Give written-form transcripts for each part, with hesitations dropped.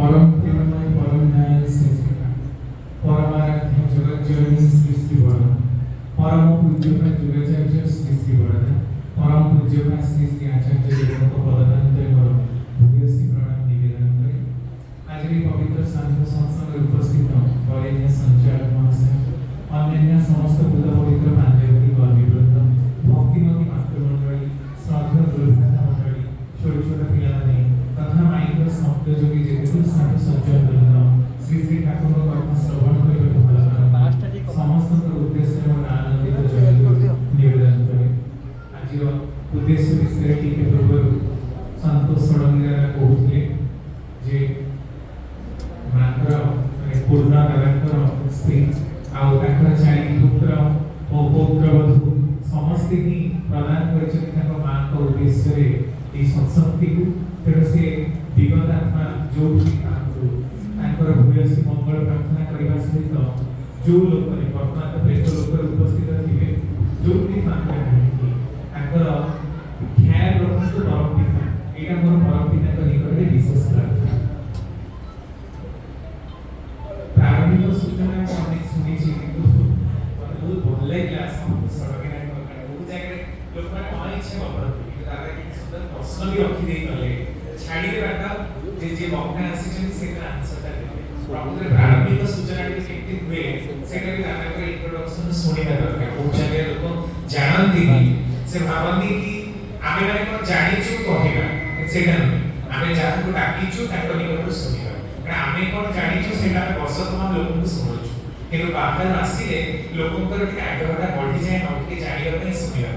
परम प्रेममय परम न्याय सृष्टिका परमाराध्य जगज्जननी सृष्टि बड़ा परम पूज्य जुगाचार्य सृष्टि बड़ा परम पूज्य श्री श्री आचार्य देवों पदान्तर मोर भूयसी प्रणाम निवेदन करे। आज ये पवित्र शांत सत्संग उपस्थित वरेण्य संचालक महाशय अन्य समस्त पूजा पवित्र पांडेवती कर्मीवृंद भक्तिमती मातृमंडली श्रद्धा दुर्भाग्य मंडली छोट छोट पिलाने तथा माइक शब्दयोगी जेतु साधु सज्जन वृंद श्री श्री ठाकुर कथा श्रवण करने भल समस्त उद्देश्य और आनंदित जय निवेदन करे। आज उद्देश्य विषय टीके पूर्व संतोष षडंगीरा कहते जे मात्र पूर्ण दादांकर स्त्री आउ ताकर चारि पुत्र ओ पौत्रवधू समस्ते ही प्रदान कर माँ उद्देश्य ये सत्शक्ति को तेणु से विगत आत्मा जो भी भूयसी मंगल प्रार्थना करने सहित जो लोक वर्तमान प्रेत लोक उपस्थित थे जो भी ख्याल रखु परम पिता यहाँ मोर परम पिता निकट विशेष प्रार्थना। प्रारंभिक सूचना अनेक शुणी बहुत भल लगे सड़क लोक मैंने मन इच्छा करते दादा कि सुंदर प्रश्न भी रखी गले छाड़ी बाटा जे वक्ता आसी आंसरटा देते प्रकृति प्रारंभिक सूचना केमती हुए सेटा भी दादा इंट्रोडक्शन शुणा दरकार बहुत जगह लोक जानती से भावती कि आमे माने कोन जानिछु कहबा सेटा आमे जाहु डाकिछु ताको निकट सुनिबा कारण आमे कोन जानिछु सेटा वर्ष तमाम लोकन सुनछु किंतु बाहर आसीले लोकनकर के आग्रहटा बढ़ी जाए न कि जानिबा पई सुनिबा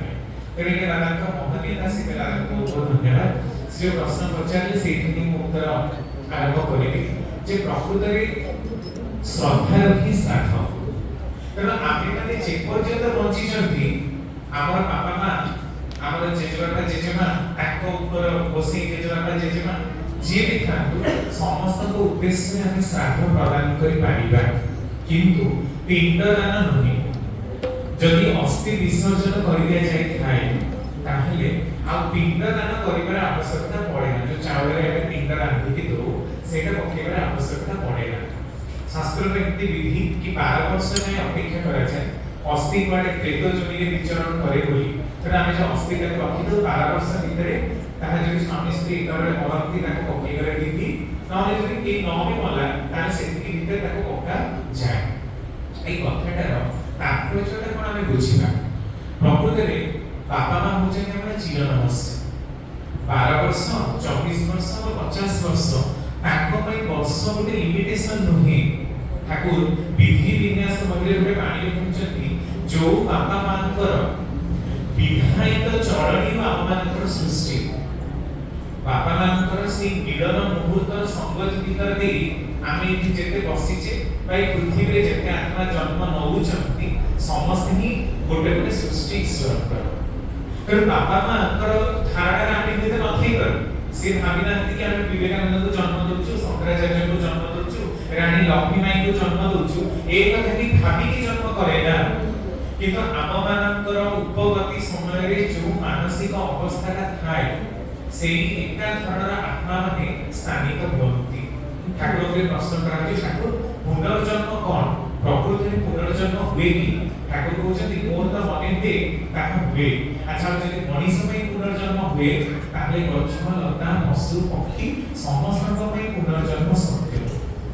तेरे के दादा का महनीयता से मेरा बहुत धन्यवाद जो प्रश्न पचारे से उत्तर आरंभ करेंगे जे प्रकृत रे श्रद्धा रखी श्राद्ध तेणु आमे माने जे पर्यंत बंची छथि हमर बापा मां हमर जेजेबापा जेजेमा ताको ऊपर बसी जेजेबापा जेजेमा जे भी थांतु समस्त को उद्देश्य हम श्राद्ध प्रदान करि पारिबा किंतु पिंडदान नहीं जदि अस्थि विसर्जन कर दिया जाए थाए ताहले आ पिंडदान करिबार आवश्यकता पड़े ना जो चावल रे पिंड रांधि दो सेटा पकेबार आवश्यकता पड़े ना शास्त्र में एति विधि कि 12 वर्ष में अपेक्षा करा जाए अस्थि वाले प्रेत जमी रे विचरण करे बोली तर आमे जो अस्थि के रखि दो 12 वर्ष भितरे ताहा जदि स्वामी स्त्री करे मरती ताको पकेबार विधि नले जदि के न भी मला ताहा सेति भितरे ताको पका जाए एई कथाटार तात्पर्यटा कोन आमे बुझिबा प्रकृति रे बापा मां होचे हमर चिर नमस्य 12 वर्ष 24 वर्ष और 50 वर्ष ताको पई वर्ष गोटे लिमिटेशन नहे ठाकुर विधि विन्यास मध्य रे पानी रखुचंती जो बापा मांकर विधायित चरणी वा अमानकर सृष्टि बापा मांकर से मिलन मुहूर्त संगत भीतर दे आमे इति जेते बसिचे भाई पृथ्वी रे जेते आत्मा जन्म नउचंती समस्त ही गोटे गोटे सृष्टि ईश्वर कर तर बापा मांकर धारणा आमे निते नथि कर से भाबिना कि आमे विवेकानंद को जन्म दोछु शंकराचार्य को जन्म दोछु रानी लक्ष्मी माई को जन्म दोछु ए कथा कि भाबी कि जन्म करे ना किंतु आम मानकर उपगति समय रे जो मानसिक अवस्थाटा थाए सेही एका धरणर आत्मा माने स्थानिक हुअन्ति ठाकुर के प्रश्न करा ठाकुर पुनर्जन्म कौन प्रकृति में पुनर्जन्म हुए कि ठाकुर कहते मोर तो मन दे ताहा हुए अच्छा जदि मनुष्य में पुनर्जन्म हुए ताहले गछ लता पशु पक्षी समस्त में पुनर्जन्म सत्य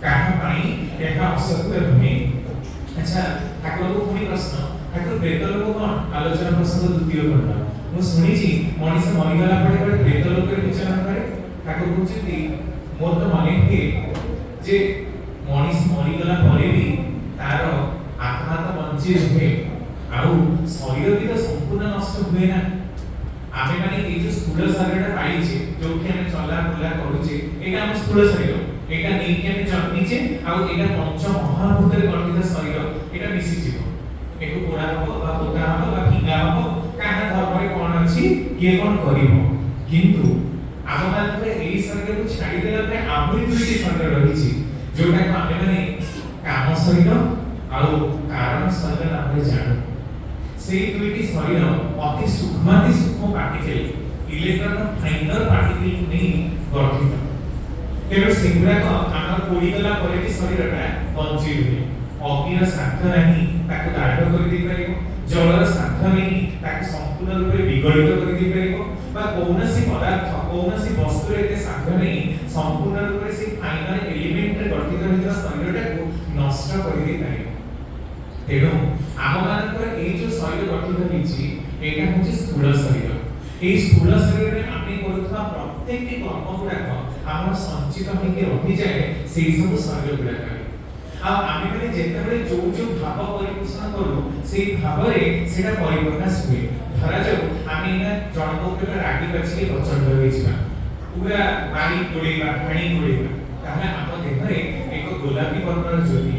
काहा पाई एका असत्य नुहे। अच्छा ठाकुर को पुनी प्रश्न ठाकुर प्रेत लोक कौन आलोचना प्रसंग द्वितीय खंड मु सुनिछि मनुष्य मरिगला पड़े प्रेत लोक रे विचार करे ठाकुर कहते मोर तो मन दे जे मनुष्य मरिगला परे भी तार आत्मा तो बंची रहे आउ शरीर भी तो संपूर्ण नष्ट हुए ना आमे माने ए जो स्थूल शरीरटा पाइछे जो कि हमें चला बुला करूछे एटा हम स्थूल शरीर एटा नै कि हमें जन्मिछे आउ एटा पंच महाभूत रे गठित शरीर एटा मिसी जीव एको पोड़ा हो बा पोता हो बा फिंगा हो काहा धर्म रे कोन अछि के कोन करिवो किंतु आम माने एई शरीर को छाडी देला पे आहुरी दुईटी शरीर रहिछि जोटा को आमे माने काम शरीर आउ कारण शरीर नाम जानु से दुईटी शरीर अति सूक्ष्म पार्टिकल इलेक्ट्रॉन फाइनर पार्टिकल नहीं गठित ତେଣୁ ସେଗୁଡ଼ାକ ଆମର ପୋଡ଼ିଗଲା ପରେ ବି ଶରୀରଟା ବଞ୍ଚି ରୁହେ। ଅଗ୍ନିର ସାଧ୍ୟ ନାହିଁ ତାକୁ ଦାଢ଼ କରିଦେଇପାରିବ, ଜଳର ସାଧ୍ୟ ନାହିଁ ତାକୁ ସମ୍ପୂର୍ଣ୍ଣ ରୂପେ ବିଗଳିତ କରିଦେଇପାରିବ, ବା କୌଣସି ପଦାର୍ଥ କୌଣସି ବସ୍ତୁର ଏତେ ସାଧ୍ୟ ନାହିଁ ସମ୍ପୂର୍ଣ୍ଣ ରୂପେ ସେ ଫାଇନାଲ ଏଲିମେଣ୍ଟରେ ଗଠିତ ହୋଇଥିବା ଶରୀରଟାକୁ ନଷ୍ଟ କରିଦେଇପାରିବ। ତେଣୁ ଆମମାନଙ୍କର ଏଇ ଯୋଉ ଶରୀର ଗଠିତ ହେଇଛି ଏଇଟା ହେଉଛି ସ୍ଥୂଳ ଶରୀର। এই স্থূল শরীরে আমি করুଥିବା প্রত্যেকটি কর্ম গুড়াক আমার সঞ্চিত হইকে রহিযাଏ সেই সব শরীর গুড়াক। আর আমি মানে যেতবে যোউ যোউ ভাব পরিপোষণ করু সেই ভাবরে সেটা পরিপ্রকাশ হুয়ে। ধরা যাও আমি এনা জনক উপরে রাগি পাছিকে প্রচন্ড হয়েছিবা, পুরা মারি গোড়েইবা ভাণি গোড়েইবা, তাহলে আমার দেহরে এক গোলাপী বর্ণর জ্যোতি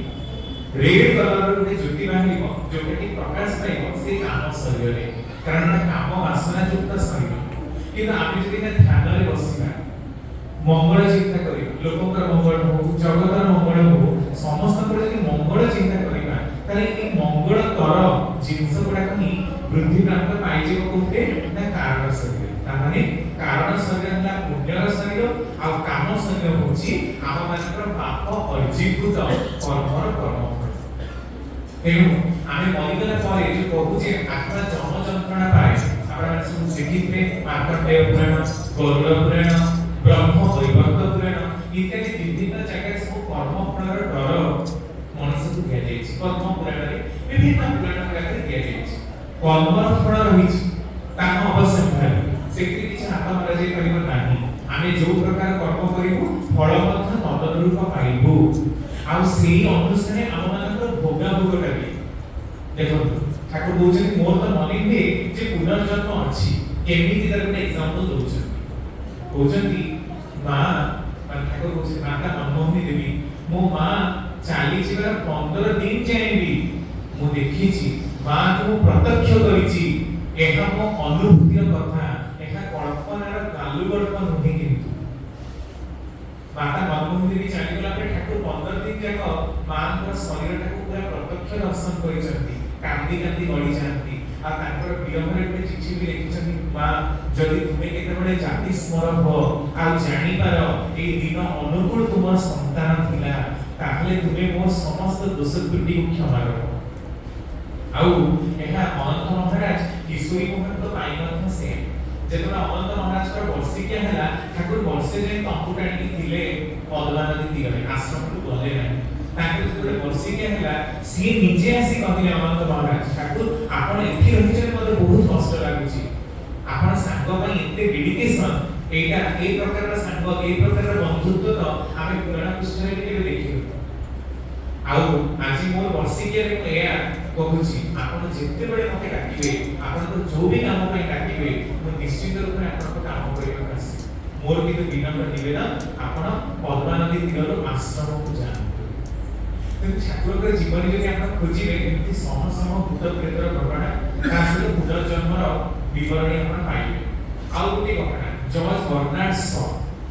রেড কলর গোটে জ্যোতি বাহারিব যোটা কি প্রকাশ পাইব সেই কাম শরীরে, কারণ কাম বাসনা যুক্ত শরীর। কিন্তু আমি যদি ধ্যাନରେ বসিবা মঙ্গল চিন্তা করি, লোকଙ୍କର মঙ্গল হোক জগতর মঙ্গল হোক ସମସ୍ତଙ୍କର ଯଦି ମଙ୍ଗଳ ଚିନ୍ତା କରିବା ତାହେଲେ এই ମଙ୍ଗଳକର ଜିନିଷ ଗୁଡାକ ହିଁ ବୃଦ୍ଧି ପ୍ରାପ୍ତ ପାଇଯିବ କୋଉଥିରେ ନା କାରଣ ଶରୀର। ତାମାନେ କାରଣ ଶରୀର ହେଲା ପୁଣ୍ୟର ଶରୀର ଆଉ କାମ ଶରୀର ହେଉଛି ଆମ ମାନଙ୍କର ପାପ ଅର୍ଜିଭୂତ କର୍ମର କର୍ମଫଳ। ତେଣୁ ଆମେ ମରିଗଲା ପରେ ଯୋଉ କହୁଛେ ଆତ୍ମା ଜନ୍ମ ଯନ୍ତ୍ରଣା ପାଏ, ଆପଣମାନେ ସବୁ ଦେଖିଥିବେ ମାର୍କଣ୍ଡେୟ ପୁରାଣ, ଗରୁଡ଼ ପୁରାଣ, ବ୍ରହ୍ମ ବୈବର୍ତ ପୁରାଣ ଇତ୍ୟାଦି ବିଭିନ୍ନ ଜାଗାରେ ସବୁ କର୍ମଫଳର ଡର ମଣିଷକୁ ଦିଆଯାଇଛି। ପଦ୍ମ ପୁରାଣରେ ବିଭିନ୍ନ ପୁରାଣ ଗୁଡ଼ାକରେ ଦିଆଯାଇଛି। କର୍ମର ଫଳ ରହିଛି ତାହା ଅବଶ୍ୟମ୍ଭାବୀ, ସେଥିରେ କିଛି ହାତ ମରାଯାଇ ପାରିବ ନାହିଁ। ଆମେ ଯୋଉ ପ୍ରକାର କର୍ମ କରିବୁ ଫଳ ମଧ୍ୟ ତଦନୁରୂପ ପାଇବୁ। ଆଉ ସେଇ ଅନୁସାରେ ଆମମାନଙ୍କର ଭୋଗାଭୋଗଟା ବି ଦେଖନ୍ତୁ ଠାକୁର କହୁଛନ୍ତି ମୋର ତ ମନେ ହୁଏ ଯେ ପୁନର୍ଜନ୍ମ ଅଛି। କେମିତି ତାର ଗୋଟେ ଏକ୍ସାମ୍ପଲ ଦଉଛନ୍ତି, କହୁଛନ୍ତି ମା ଠାକୁର କହୁଛନ୍ତି ମାତା ମନମୋହିନୀ ଦେବୀ ମୋ ମା ଚାଲିଯିବାର 15 ଦିନ ଯାଏଁ ବି ମୁଁ ଦେଖିଛି, ମାଙ୍କୁ ମୁଁ ପ୍ରତ୍ୟକ୍ଷ କରିଛି। ଏହା ମୋ ଅନୁଭୂତିର କଥା, ଏହା କଳ୍ପନାର କାଲୁଗଳ୍ପ ନୁହେଁ। କିନ୍ତୁ ମାତା ମନମୋହିନୀ ଦେବୀ ଚାଲିଗଲା ପରେ ଠାକୁର 15 ଦିନ ଯାକ ମାଙ୍କର ଶରୀରଟାକୁ ପୁରା ପ୍ରତ୍ୟକ୍ଷ ଦର୍ଶନ କରିଛନ୍ତି, କାନ୍ଦି କାନ୍ଦି ଗଡ଼ି ଯାଆନ୍ତି। ଆଉ ତାଙ୍କର ବିରହରେ ଗୋଟେ ଚିଠି ବି ଲେଖିଛନ୍ତି, ମା ଯଦି ତୁମେ କେତେବେଳେ ଜାତି ସ୍ମର ହୋ ଆଉ ଜାଣିପାର ଏଇ ଦିନ ଅନୁକୂଳ ତୁମର ସନ୍ତାନ ଥିଲା, ତାହେଲେ ତୁମେ ମୋ ସମସ୍ତ ଦୋଷ ତ୍ରୁଟିକୁ କ୍ଷମା କର। ଆଉ ଏହା ଅନନ୍ତ ମହାରାଜ କିଶୋରୀ ମୋହନଙ୍କ ପାଇଁ ମଧ୍ୟ ସେ ଯେତେବେଳେ ଅନନ୍ତ ମହାରାଜଙ୍କର ବର୍ଷିକିଆ ହେଲା ଠାକୁର ବର୍ଷେ ଯାଏଁ ତମ୍ବୁ ଟାଣିକି ଥିଲେ ପଦ୍ମା ନଦୀ ତୀରରେ, ଆଶ୍ରମକୁ ଗଲେ ନାହିଁ। ତାଙ୍କର ଯେତେବେଳେ ବର୍ଷିକିଆ ହେଲା ସିଏ ନିଜେ ଆସି କହିଲେ ଅନନ୍ତ ମହାରାଜ ଠାକୁର ଆପଣ ଏଠି ରହିଛନ୍ତି ମୋତେ ବହୁତ କଷ୍ଟ ଲାଗୁଛି, ଆପଣ ସାଙ୍ଗ ପାଇଁ ଏତେ ଡେଡିକେସନ, ଏଇଟା ଏଇ ପ୍ରକାରର ସାଙ୍ଗ ଏଇ ପ୍ରକାରର ବନ୍ଧୁତ୍ୱ ତ ଆମେ ପୁରାଣ ପୃଷ୍ଠରେ କେବେ ଦେଖିନୁ। ଆଉ ଆଜି ମୋର ବର୍ଷିକିଆରେ ମୁଁ ଏହା କହୁଛି ଆପଣ ଯେତେବେଳେ ମୋତେ ଡାକିବେ ଆପଣଙ୍କର ଯୋଉ ବି କାମ ପାଇଁ ଡାକିବେ ମୁଁ ନିଶ୍ଚିତ ରୂପେ ଆପଣଙ୍କ କାମ କରିବାକୁ ଆସିବି। ମୋର କିନ୍ତୁ ବିନମ୍ର ନିବେଦନ ଆପଣ ପଦ୍ମା ନଦୀ ତୀରରୁ ଆଶ୍ରମକୁ ଯାଆନ୍ତୁ। କିନ୍ତୁ ଠାକୁରଙ୍କର ଜୀବନୀ ଯଦି ଆପଣ ଖୋଜିବେ ଏମିତି ଶହ ଶହ ଭୂତ ପ୍ରେତର ଘଟଣା ତା ସହିତ ପୁନର୍ଜନ୍ମର ବିବରଣୀ ଆପଣ ପାଇବେ। ଆଉ ଗୋଟେ ଘଟଣା ଜର୍ଜ ବର୍ନାର୍ଡ ଶ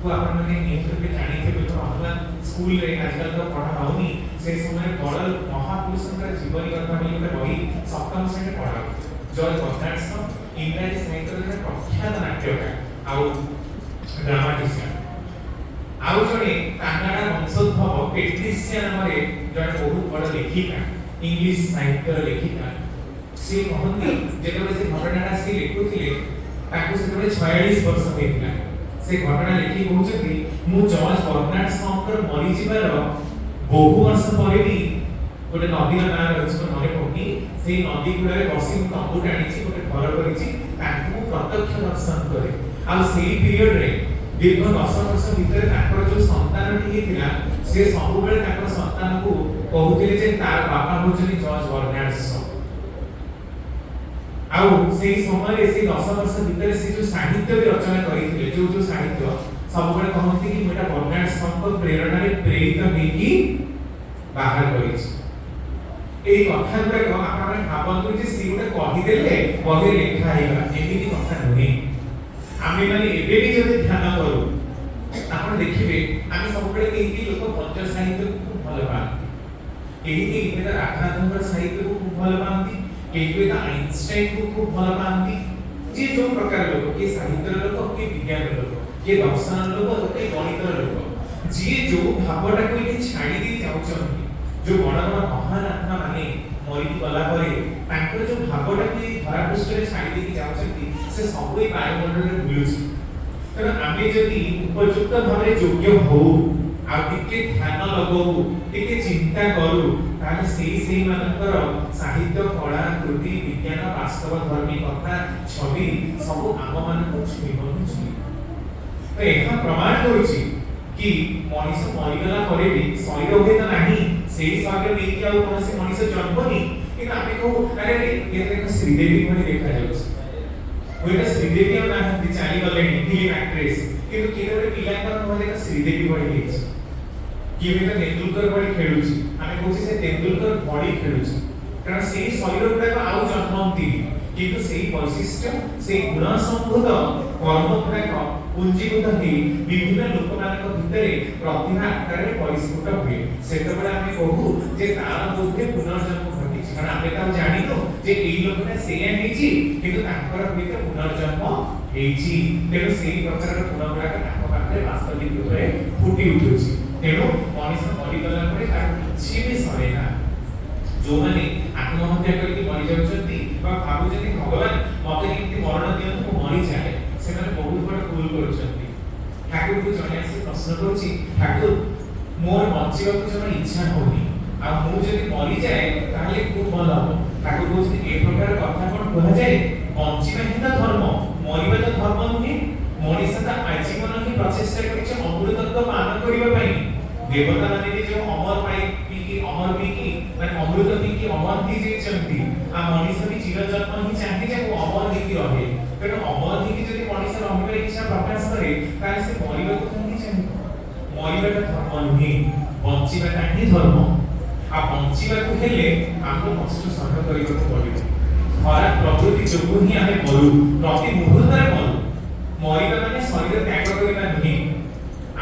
କୁ ଆପଣମାନେ ନିହାତି ଜାଣିଥିବେ, ଅଥବା ସ୍କୁଲରେ ଆଜିକାଲି ତ ପଢ଼ା ହଉନି, ସେ ସମୟରେ ବଡ଼ ମହାପୁରୁଷଙ୍କର ଜୀବନୀ କଥା ବୋଲି ଗୋଟେ ବହି ସପ୍ତମ ଶ୍ରେଣୀରେ ପଢ଼ା ହଉଛି। ଜର୍ଜ ବର୍ନାର୍ଡ ଶ ଇଂରାଜୀ ସାହିତ୍ୟର ଜଣେ ପ୍ରଖ୍ୟାତ ନାଟ୍ୟକାର ଆଉ ଡ୍ରାମାଟିସିଆନ। ଆଉ ଜଣେ କାନାଡା ବଂଶୋଦ୍ଭବ ପେଟ୍ରିସିଆ ନାମରେ ଜଣେ ବହୁତ ବଡ଼ ଲେଖିକା, ଇଂଲିଶ ସାହିତ୍ୟର ଲେଖିକା। ସେ କହନ୍ତି ଯେତେବେଳେ ସେ ଘଟଣାଟା ସେ ଲେଖୁଥିଲେ ତାକୁ ସେତେବେଳେ 46 ବର୍ଷ ହେଇଥିଲା। ସେ ଘଟଣା ଲେଖି କହୁଛନ୍ତି ମୁଁ ଜର୍ଜ ବର୍ନାର୍ଡ ଶଙ୍କର ମରିଯିବାର ବହୁ ବର୍ଷ ପରେ ବି ଗୋଟେ ନଦୀର ନାଁ ରହିଛି ମୋ ମନେ ପଡୁନି, ସେଇ ନଦୀ କୂଳରେ ବସି ମୁଁ ତମ୍ବୁ ଟାଣିଛି, ଗୋଟେ ଘର କରିଛି, ତାଙ୍କୁ ମୁଁ ପ୍ରତ୍ୟକ୍ଷ ଦର୍ଶନ କରେ। ଆଉ ସେଇ ପିରିୟଡରେ ଦୀର୍ଘ 10 ବର୍ଷ ଭିତରେ ତାଙ୍କର ଯୋଉ ସନ୍ତାନଟି ହେଇଥିଲା ସେ ସବୁବେଳେ ତାଙ୍କର ସନ୍ତାନକୁ କହୁଥିଲେ ଯେ ତାର ବାପା ହେଉଛନ୍ତି ଜର୍ଜ ବର୍ନାର୍ଡ ଶ। ଆଉ ସେଇ ସମୟରେ ସେଇ 10 ବର୍ଷ ଭିତରେ ସେ ଯୋଉ ସାହିତ୍ୟ ବି ରଚନା କରିଥିଲେ, ଯୋଉ ସାହିତ୍ୟ ସବୁବେଳେ କହନ୍ତି କି ମୁଁ ଏଟା ବର୍ନାର୍ଡ ଶଙ୍କ ପ୍ରେରଣାରେ ପ୍ରେରିତ ହେଇକି ବାହାର କରିଛି। এই কথা গুড়াক আপনারা ভাবন্তু যে সে গোটে কহিদেলে বহিরে লেখা হইগলা, এমিতি কথা নুহে। আমি মানে এবে বি যদি ধ্যান করু আপনি দেখিবে আমি সবুলে কেহি লোক পঞ্চ সাহিত্যকে খুব ভালো পাଆନ୍ତି, কেহি কেহি রাধানাথଙ୍କର ସାହିତ୍ୟକୁ খুব ଭଲ ପାଆନ୍ତି, କେହି ଆଇନଷ୍ଟାଇନକୁ খুব ଭଲ ପାଆନ୍ତି। ଯିଏ ଯୋଉ ପ୍ରକାର ଲୋକ, କିଏ ସାହିତ୍ୟର ଲୋକ, କିଏ ବିଜ୍ଞାନର ଲୋକ, କିଏ ଦର୍ଶନର ଲୋକ, କିଏ ଗଣିତର ଲୋକ, जी जो भावटा को ये छाड़ी दे जाउछन्ती जो बड़ बड़ महान आत्मा माने मरी गला परे तांकर जो भावटा को धरा पृष्ठ रे छाड़ी दे जाउछन्ती से सब ए वायुमंडल रे बुलुछि कारण आमे जदि उपयुक्त भाबरे योग्य हो आ टिके ध्यान लगाऊ टिके चिंता करू ताले सेही मानकर साहित्य कला कृति विज्ञान वास्तव धर्मी कथा छवि सब आम मानक छुईबनु तो एहा प्रमाण करूछि कि मनीष मरिगला परे भी शरीर हुए तो नहीं सेही शरीर नेकी आ कोनसे मनीष जन्मनी कि आमे को अरे ये एक श्रीदेवी भली देखा जाउछि ओइटा श्रीदेवी आ नाहंती चाली गले फिल्म एक्ट्रेस किंतु केरे गोटे पिलांकर मोहरे श्रीदेवी भली हेछि किए तो तेंदुलकर बड़ी खेलुछि आमे कहछि से तेंदुलकर बड़ी खेलुछि कारण सेही शरीर गुडा आउ जन्मंती किंतु सेही वैशिष्ट्य सेही गुण संबोध कर्म गुडा पुंजीभूत हे विभिन्न लोकमानक भितरे प्रतिभा आकारे परिस्फुट हुए सेतबेला आमे कहू जे तार बोधे पुनर्जन्म घटिछि कारण आमे त जानितो जे एई लोकटा सेया हेछि किंतु तांकर भितर पुनर्जन्म हेछि तेनु सेही प्रकार गुणगुडा तांक पाखरे वास्तविक रूपे फुटी उठुछि तेनु मनीष मरिगला परे तार किछि भी सरे ना जो माने आत्महत्या करके मरि जाउछन्ती बा भाबुछन्ती भगवान मते केमति मरण दियंतु मु मरि जाए सेमाने बहुत बड़ भूल करूछन्ती ठाकुर को जने आसी प्रश्न करूछि ठाकुर मोर बंचिबा को जमा इच्छा होनी आ मु जदि मरि जाए ताले को भल हो ठाकुर कहउछि ए प्रकार कथा कोन कहा जाए बंचिबा हि त धर्म मरिबा त धर्म नुहे मनीष ता आजीवन ही प्रचेष्टा करिछ अमृतत्व पान करिबा पई देवता माने भी जो अमर पाई पीकी अमर पीकी माने अमृत पीकी अमर ही जेचंती आ मनीष भी चिर जन्म ही चाहे जे वो अमर ही रहे तेणु अमर ही जदि मनीष रहिबार इच्छा प्रकाश करे ताले से मरिबा को नहीं चाहे मरिबाटा धर्म नुहे बंचिबाटा ही धर्म आ बंचिबा को हेले हमको कष्ट सहन करिबा को पड़िबो खराब प्रकृति जोगु ही आमे मरु प्रति मुहूर्तरे मरु मरिबा माने शरीर त्याग करिबा नुहे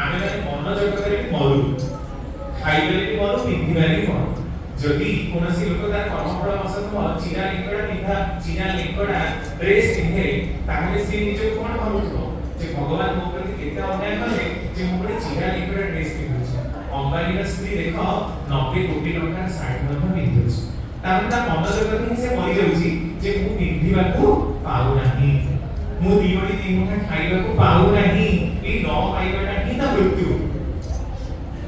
आमे माने मन जगत रे मरु खाइबे भी मरु पिंधिबे भी मरु जदि कोनसी लोक तार कर्मफल वशतः चिरा लिंगड़ा पिंधा चिरा लिंगड़ा ड्रेस पिंधे ताहले से निज कोन भाबुथो जे भगवान मो प्रति केते अन्याय कले जे मो प्रति चिरा लिंगड़ा ड्रेस पिंधुछ अंबानी रा स्त्री देख 90 कोटी टका साड़ी मध्ये पिंधुछ तार ता मन जगत ही से मरि जाउची जे मु पिंधिबा को पाउ नाही मु दियोडी दिमुठा खाइबा को पाउ नाही ए न पाइबाटा ही ता मृत्यु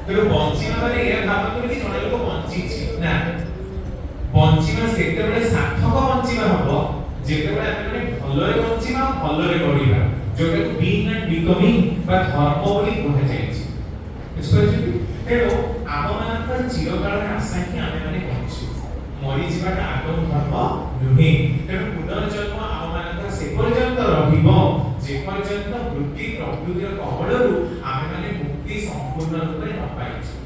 तेरो बंचिबा माने या भाबतो कि जणे लोक बंचिछि ना बंचिबा सेते बेले सार्थक बंचिबा हबो जेते बेले आमे भलरे बंचिबा भलरे गढिबा जोटा को बीइंग एंड बिकमिंग बा धर्म बोली कहा जायछि बुझिपाछि तेरो आम मानकर चिरकाल आशा कि आमे माने बंचु मरि जिबाटा आगम धर्म नुहे तेरो पुनर्जन्म आम मानकर से पर्यंत रहिबो जे पर्यंत वृत्ति प्रकृतिर कबळरू आमे माने मुक्ति संपूर्ण रूपे न पाइछु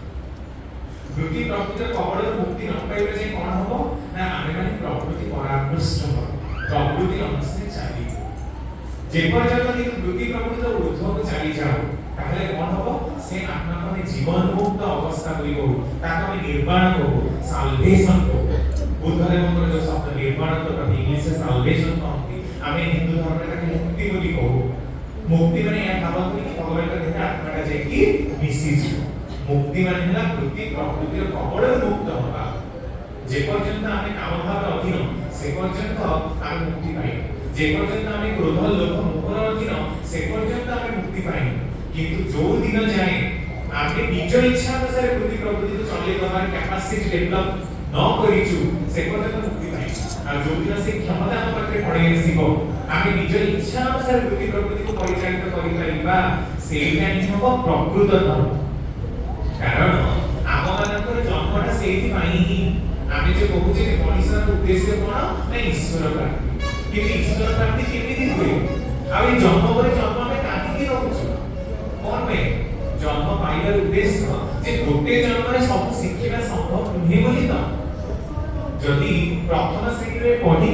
वृत्ति प्रकृतिर कबळरू मुक्ति न पाइबे जे कोन हबो ना आमे माने प्रकृति परामृष्ट हो प्रकृति अनुसारे चाली जे पर्यंत कि वृत्ति प्रकृतिर ऊर्ध्वक चाली जाओ ताहले कोन हबो से आत्मा माने जीवन मुक्त अवस्था होइबो ताको निर्वाण हो साल्वेशन हो बुद्धदेवଙ୍କର जो शब्द निर्वाण तो इंग्लिश से साल्वेशन कहती आमे हिंदू धर्म रे ताके मुक्ति बोली कहू मुक्ति माने या भाबत कि भगवान का देह आत्माटा जे कि मिसी जी मुक्ति माने हला वृत्ति प्रकृतिर कबळ मुक्त होबा जे पर्यंत आमे काम भाव अधीन से पर्यंत आमे मुक्ति पाइ जे पर्यंत आमे क्रोध लोभ मोहर अधीन से पर्यंत आमे मुक्ति पाइ किंतु जो दिन जाए आमे निज इच्छा अनुसार वृत्ति प्रकृति को चले गबार कैपेसिटी डेवलप न करिछु से पर्यंत मुक्ति पाइ आ जो दिन से क्षमता हम पाखे पड़े आसीबो आमे निज इच्छा अनुसार वृत्ति प्रकृति को परिचालित करि परिबा सेइटा हि हबो प्रकृत धर्म कारण आम मानकर जन्मटा सेहि पाइ ही आमे जे कहू जे मनुष्यर उद्देश्य कोन ना ईश्वर प्राप्ति कि ईश्वर प्राप्ति केमिति होय आ ई जन्म पर जन्म में काहे कि रहउछु कोन में जन्म पाइबार उद्देश्य जे गोटे जन्म रे सब शिखिबा संभव नुहे बोली त जदि प्रथम श्रेणी रे पढी